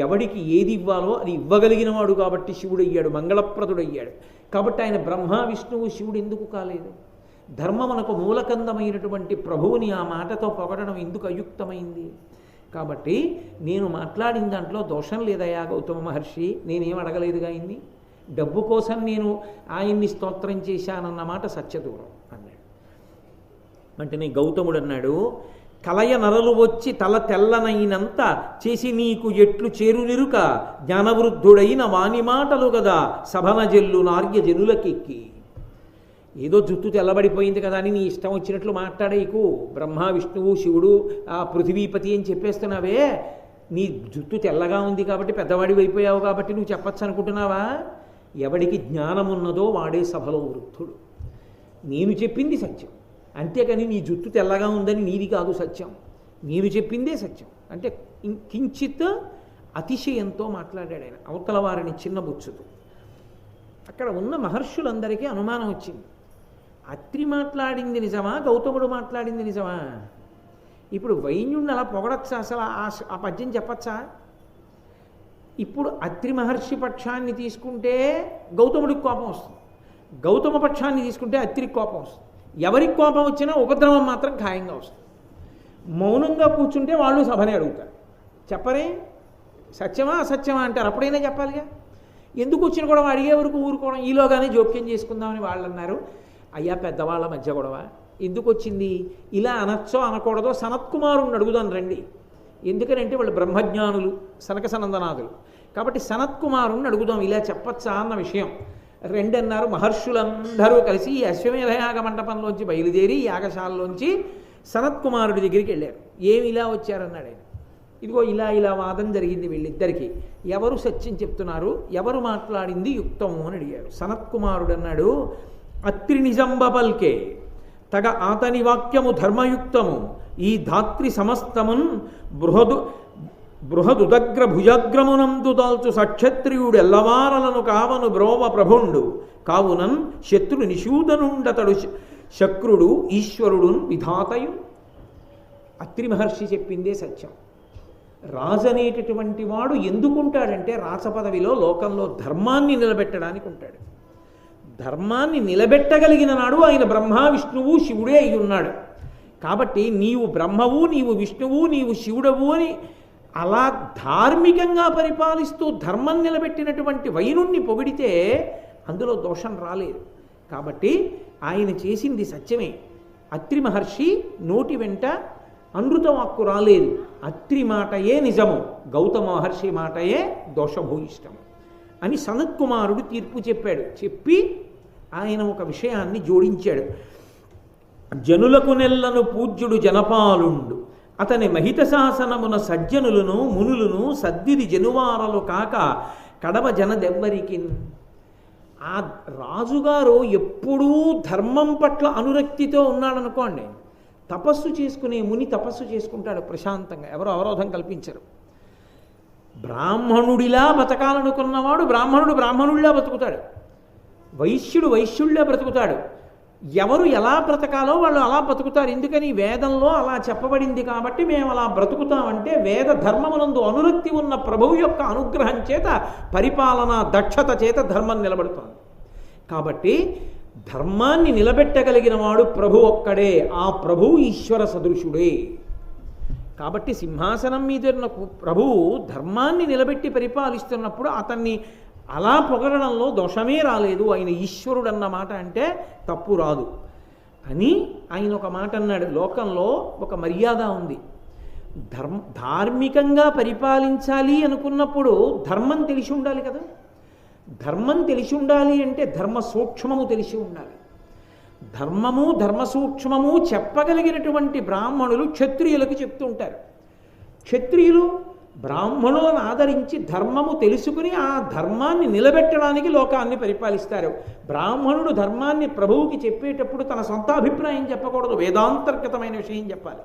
ఎవడికి ఏది ఇవ్వాలో అది ఇవ్వగలిగిన వాడు కాబట్టి శివుడయ్యాడు, మంగళప్రదుడయ్యాడు. కాబట్టి ఆయన బ్రహ్మ, విష్ణువు, శివుడు ఎందుకు కాలేదు? ధర్మమునకు మూలకందమైనటువంటి ప్రభువుని ఆ మాటతో పొగడడం ఎందుకు అయుక్తమైంది? కాబట్టి నేను మాట్లాడిన దాంట్లో దోషం లేదయా గౌతమ మహర్షి, నేనేం అడగలేదుగా ఆయన్ని. డబ్బు కోసం నేను ఆయన్ని స్తోత్రం చేశానన్నమాట సత్యదూరం అన్నాడు. అంటే గౌతముడు అన్నాడు, కలయ నరలు వచ్చి తల తెల్లనైనంత చేసి నీకు ఎట్లు చేరునిరుక జ్ఞానవృద్ధుడైన వాని మాటలు గదా సభన జల్లు నార్య జనులకెక్కి. ఏదో జుట్టు తెల్లబడిపోయింది కదా అని నీ ఇష్టం వచ్చినట్లు మాట్లాడేకు. బ్రహ్మ, విష్ణువు, శివుడు, ఆ పృథివీపతి అని చెప్పేస్తున్నావే, నీ జుట్టు తెల్లగా ఉంది కాబట్టి పెద్దవాడి అయిపోయావు కాబట్టి నువ్వు చెప్పచ్చు అనుకుంటున్నావా? ఎవడికి జ్ఞానం ఉన్నదో వాడే సభలో వృద్ధుడు. నేను చెప్పింది సత్యం, అంతేకాని నీ జుట్టు తెల్లగా ఉందని నీది కాదు సత్యం. నేను చెప్పిందే సత్యం అంటే కించిత్ అతిశయంతో మాట్లాడాడు ఆయన, అవతల వారిని చిన్నబుచ్చుతూ. అక్కడ ఉన్న మహర్షులందరికీ అనుమానం వచ్చింది. అత్రి మాట్లాడింది నిజమా, గౌతముడు మాట్లాడింది నిజమా? ఇప్పుడు వైన్యుడిని అలా పొగడచ్చా? అసలు ఆ పద్యం చెప్పచ్చా? ఇప్పుడు అత్రి మహర్షి పక్షాన్ని తీసుకుంటే గౌతముడికి కోపం వస్తుంది, గౌతమ పక్షాన్ని తీసుకుంటే అత్రికి కోపం వస్తుంది. ఎవరికి కోపం వచ్చినా ఉపద్రవం మాత్రం ఖాయంగా వస్తుంది. మౌనంగా కూర్చుంటే వాళ్ళు సభనే అడుగుతారు, చెప్పరే, సత్యమా అసత్యమా అంటారు, అప్పుడైనా చెప్పాలిగా. ఎందుకు వచ్చిన గొడవ అడిగే వరకు ఊరుకోవడం, ఈలోగానే జోక్యం చేసుకుందామని వాళ్ళు అన్నారు. అయ్యా పెద్దవాళ్ళ మధ్య గొడవ ఎందుకు వచ్చింది, ఇలా అనొచ్చో అనకూడదో సనత్కుమారుణ్ణి అడుగుదాం రండి. ఎందుకనంటే వాళ్ళు బ్రహ్మజ్ఞానులు, సనక సనందనాథులు. కాబట్టి సనత్కుమారుణ్ణి అడుగుదాం ఇలా చెప్పచ్చా అన్న విషయం. రెండన్నారు. మహర్షులందరూ కలిసి ఈ అశ్వమేధయాగ మంటపంలోంచి బయలుదేరి యాగశాలలోంచి సనత్కుమారుడి దగ్గరికి వెళ్ళారు. ఏమి ఇలా వచ్చారన్నాడు ఆయన. ఇదిగో ఇలా ఇలా వాదం జరిగింది వీళ్ళిద్దరికీ, ఎవరు సత్యం చెప్తున్నారు, ఎవరు మాట్లాడింది యుక్తము అని అడిగారు. సనత్కుమారుడు అన్నాడు, అత్రి నిజంబ పల్కే తగ ఆతని వాక్యము ధర్మయుక్తము, ఈ ధాత్రి సమస్తమున్ బృహదుదగ్ర భుజాగ్రమునందు దాల్చు సక్షత్రియుడు ఎల్లవారలను కావను బ్రోవ ప్రభుండు, కావునన్ శత్రు నిషూదనుండతడు శక్రుడు ఈశ్వరుడు విధాతయు. అత్రి మహర్షి చెప్పిందే సత్యం. రాజు అనేటటువంటి వాడు ఎందుకుంటాడంటే రాచపదవిలో లోకంలో ధర్మాన్ని నిలబెట్టడానికి ఉంటాడు. ధర్మాన్ని నిలబెట్టగలిగిన నాడు ఆయన బ్రహ్మ విష్ణువు శివుడే అయి ఉన్నాడు. కాబట్టి నీవు బ్రహ్మవు, నీవు విష్ణువు, నీవు శివుడవు అని అలా ధార్మికంగా పరిపాలిస్తూ ధర్మం నిలబెట్టినటువంటి వైనుణ్ణి పొగిడితే అందులో దోషం రాలేదు. కాబట్టి ఆయన చేసింది సత్యమే. అత్రి మహర్షి నోటి వెంట అనృతవాక్కు రాలేదు. అత్రి మాటయే నిజము, గౌతమ మహర్షి మాటయే దోషభూయిష్టము అని సనత్కుమారుడు తీర్పు చెప్పాడు. చెప్పి ఆయన ఒక విషయాన్ని జోడించాడు. జనులకు నెల్లను పూజ్యుడు జనపాలుండు, అతని మహిత శాసనమున సజ్జనులను మునులను సద్దిది జనువారలు కాక కడవ జనదెవ్వరికి. ఆ రాజుగారు ఎప్పుడూ ధర్మం పట్ల అనురక్తితో ఉన్నాడనుకోండి, తపస్సు చేసుకునే ముని తపస్సు చేసుకుంటాడు ప్రశాంతంగా, ఎవరు అవరోధం కల్పించరు. బ్రాహ్మణుడిలా బతకాలనుకున్నవాడు బ్రాహ్మణుడిలా బతుకుతాడు, వైశ్యుడు వైశ్యుడిలా బ్రతుకుతాడు. ఎవరు ఎలా బ్రతకాలో వాళ్ళు అలా బ్రతుకుతారు. ఎందుకని వేదంలో అలా చెప్పబడింది కాబట్టి మేము అలా బ్రతుకుతామంటే వేద ధర్మమునందు అనురక్తి ఉన్న ప్రభువు యొక్క అనుగ్రహం చేత, పరిపాలన దక్షత చేత ధర్మం నిలబడుతోంది. కాబట్టి ధర్మాన్ని నిలబెట్టగలిగిన వాడు ప్రభు ఒక్కడే, ఆ ప్రభువు ఈశ్వర సదృశుడే. కాబట్టి సింహాసనం మీద ఉన్న ప్రభువు ధర్మాన్ని నిలబెట్టి పరిపాలిస్తున్నప్పుడు అతన్ని అలా పొగడడంలో దోషమే రాలేదు. ఆయన ఈశ్వరుడు అన్న మాట అంటే తప్పు రాదు అని ఆయన ఒక మాట అన్నాడు. లోకంలో ఒక మర్యాద ఉంది. ధార్మికంగా పరిపాలించాలి అనుకున్నప్పుడు ధర్మం తెలిసి ఉండాలి కదా. ధర్మం తెలిసి ఉండాలి అంటే ధర్మ సూక్ష్మము తెలిసి ఉండాలి. ధర్మము ధర్మ సూక్ష్మము చెప్పగలిగినటువంటి బ్రాహ్మణులు క్షత్రియులకు చెప్తూ ఉంటారు. క్షత్రియులు బ్రాహ్మణులను ఆదరించి ధర్మము తెలుసుకుని ఆ ధర్మాన్ని నిలబెట్టడానికి లోకాన్ని పరిపాలిస్తారు. బ్రాహ్మణుడు ధర్మాన్ని ప్రభువుకి చెప్పేటప్పుడు తన సొంత అభిప్రాయం చెప్పకూడదు, వేదాంతర్గతమైన విషయం చెప్పాలి.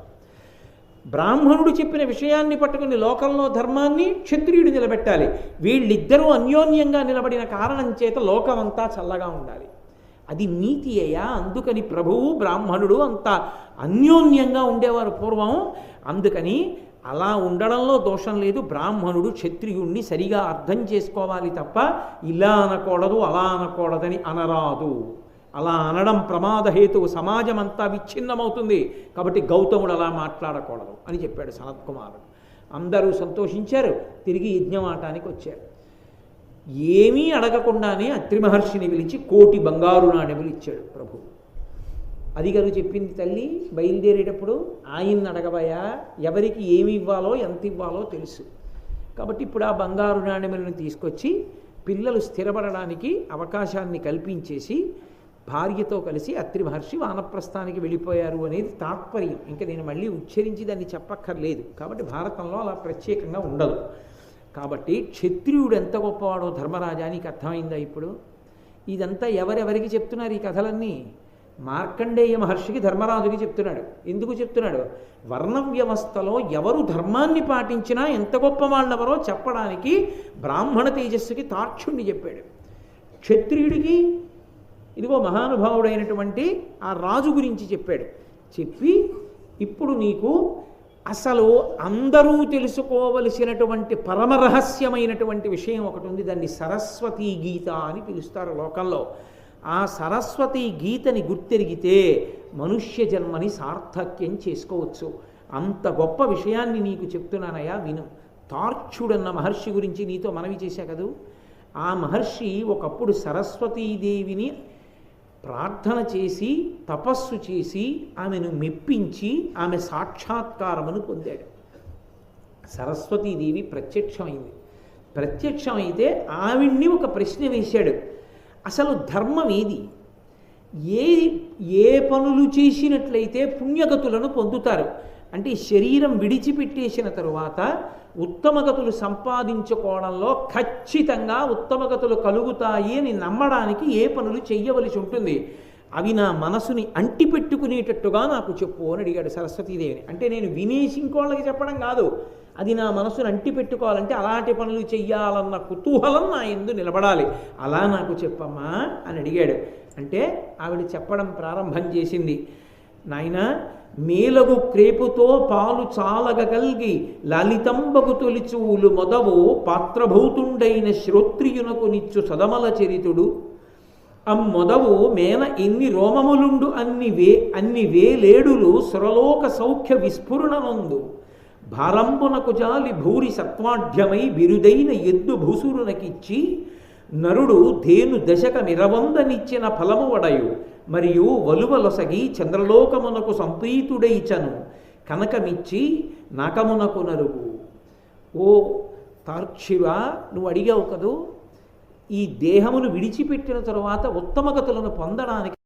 బ్రాహ్మణుడు చెప్పిన విషయాన్ని పట్టుకుని లోకంలో ధర్మాన్ని క్షత్రియుడు నిలబెట్టాలి. వీళ్ళిద్దరూ అన్యోన్యంగా నిలబడిన కారణం చేత లోకమంతా చల్లగా ఉండాలి. అది నీతి అయ్యా. అందుకని ప్రభువు బ్రాహ్మణుడు అంత అన్యోన్యంగా ఉండేవారు పూర్వం. అందుకని అలా ఉండడంలో దోషం లేదు. బ్రాహ్మణుడు క్షత్రియుణ్ణి సరిగా అర్థం చేసుకోవాలి తప్ప ఇలా అనకూడదు అలా అనకూడదని అనరాదు. అలా అనడం ప్రమాదహేతువు, సమాజం అంతా విచ్ఛిన్నమవుతుంది. కాబట్టి గౌతముడు అలా మాట్లాడకూడదు అని చెప్పాడు సనత్కుమారుడు. అందరూ సంతోషించారు. తిరిగి యజ్ఞమాటానికి వచ్చారు. ఏమీ అడగకుండానే అత్రి మహర్షిని పిలిచి 1,000 బంగారు నాణెములు ఇచ్చాడు ప్రభు. అది గారు చెప్పింది తల్లి బయలుదేరేటప్పుడు, ఆయన్ని అడగబోయా, ఎవరికి ఏమి ఇవ్వాలో ఎంత ఇవ్వాలో తెలుసు. కాబట్టి ఇప్పుడు ఆ బంగారు నాణెములను తీసుకొచ్చి పిల్లలు స్థిరపడడానికి అవకాశాన్ని కల్పించేసి భార్యతో కలిసి అత్రి మహర్షి వానప్రస్థానికి వెళ్ళిపోయారు అనేది తాత్పర్యం. ఇంకా నేను మళ్ళీ ఉచ్చరించి దాన్ని చెప్పక్కర్లేదు. కాబట్టి భారతంలో అలా ప్రత్యేకంగా ఉండదు. కాబట్టి క్షత్రియుడు ఎంత గొప్పవాడో ధర్మరాజా నీకు అర్థమైందా ఇప్పుడు? ఇదంతా ఎవరెవరికి చెప్తున్నారు ఈ కథలన్నీ? మార్కండేయ మహర్షికి ధర్మరాజుకి చెప్తున్నాడు. ఎందుకు చెప్తున్నాడు? వర్ణ వ్యవస్థలో ఎవరు ధర్మాన్ని పాటించినా ఎంత గొప్ప వాళ్ళెవరో చెప్పడానికి బ్రాహ్మణ తేజస్సుకి తాక్షుణ్ణి చెప్పాడు. క్షత్రియుడికి ఇదిగో మహానుభావుడైనటువంటి ఆ రాజు గురించి చెప్పాడు. చెప్పి ఇప్పుడు నీకు అసలు అందరూ తెలుసుకోవలసినటువంటి పరమరహస్యమైనటువంటి విషయం ఒకటి ఉంది. దాన్ని సరస్వతీ గీత అని పిలుస్తారు లోకంలో. ఆ సరస్వతీ గీతని గుర్తెరిగితే మనుష్య జన్మని సార్థక్యం చేసుకోవచ్చు. అంత గొప్ప విషయాన్ని నీకు చెప్తున్నానయ్యా విను. తార్క్షుడన్న మహర్షి గురించి నీతో మనవి చేశా కదూ. ఆ మహర్షి ఒకప్పుడు సరస్వతీదేవిని ప్రార్థన చేసి తపస్సు చేసి ఆమెను మెప్పించి ఆమె సాక్షాత్కారమును పొందాడు. సరస్వతీదేవి ప్రత్యక్షమైంది. ప్రత్యక్షమైతే ఆవిడ్ని ఒక ప్రశ్న వేశాడు, అసలు ధర్మం ఏది? ఏ పనులు చేసినట్లయితే పుణ్యగతులను పొందుతారు? అంటే శరీరం విడిచిపెట్టేసిన తరువాత ఉత్తమగతులు సంపాదించుకోవడంలో ఖచ్చితంగా ఉత్తమగతులు కలుగుతాయి అని నమ్మడానికి ఏ పనులు చెయ్యవలసి ఉంటుంది? అవి నా మనసుని అంటిపెట్టుకునేటట్టుగా నాకు చెప్పు అని అడిగాడు సరస్వతీదేవిని. అంటే నేను వినేసి ఇంకోళ్ళకి చెప్పడం కాదు, అది నా మనసును అంటిపెట్టుకోవాలంటే అలాంటి పనులు చెయ్యాలన్న కుతూహలం నా యందు నిలబడాలి, అలా నాకు చెప్పమ్మా అని అడిగాడు. అంటే ఆవిడ చెప్పడం ప్రారంభం చేసింది. నాయన, మేలగు క్రేపుతో పాలు చాలగగల్గి లలితంబగు తొలిచూలు మొదవు పాత్రభూతుండైన శ్రోత్రియునకు నిచ్చు సదమల చరితుడు అమ్మొదవు మేన ఎన్ని రోమములుండు అన్ని వేలేడులు సురలోక సౌఖ్య విస్ఫురణనందు భారంబునకు జాలి భూరి సత్వాఢ్యమై బిరుదైన ఎద్దు భూసురునకిచ్చి నరుడు ధేను దశక నిరవందనిచ్చిన ఫలము వడయు మరియు వలువలొసగి చంద్రలోకమునకు సంప్రీతుడైచను కనకమిచ్చి నాకమునకు నరుగు. ఓ తార్క్షివా, నువ్వు అడిగావు కదూ, ఈ దేహమును విడిచిపెట్టిన తరువాత ఉత్తమగతులను పొందడానికి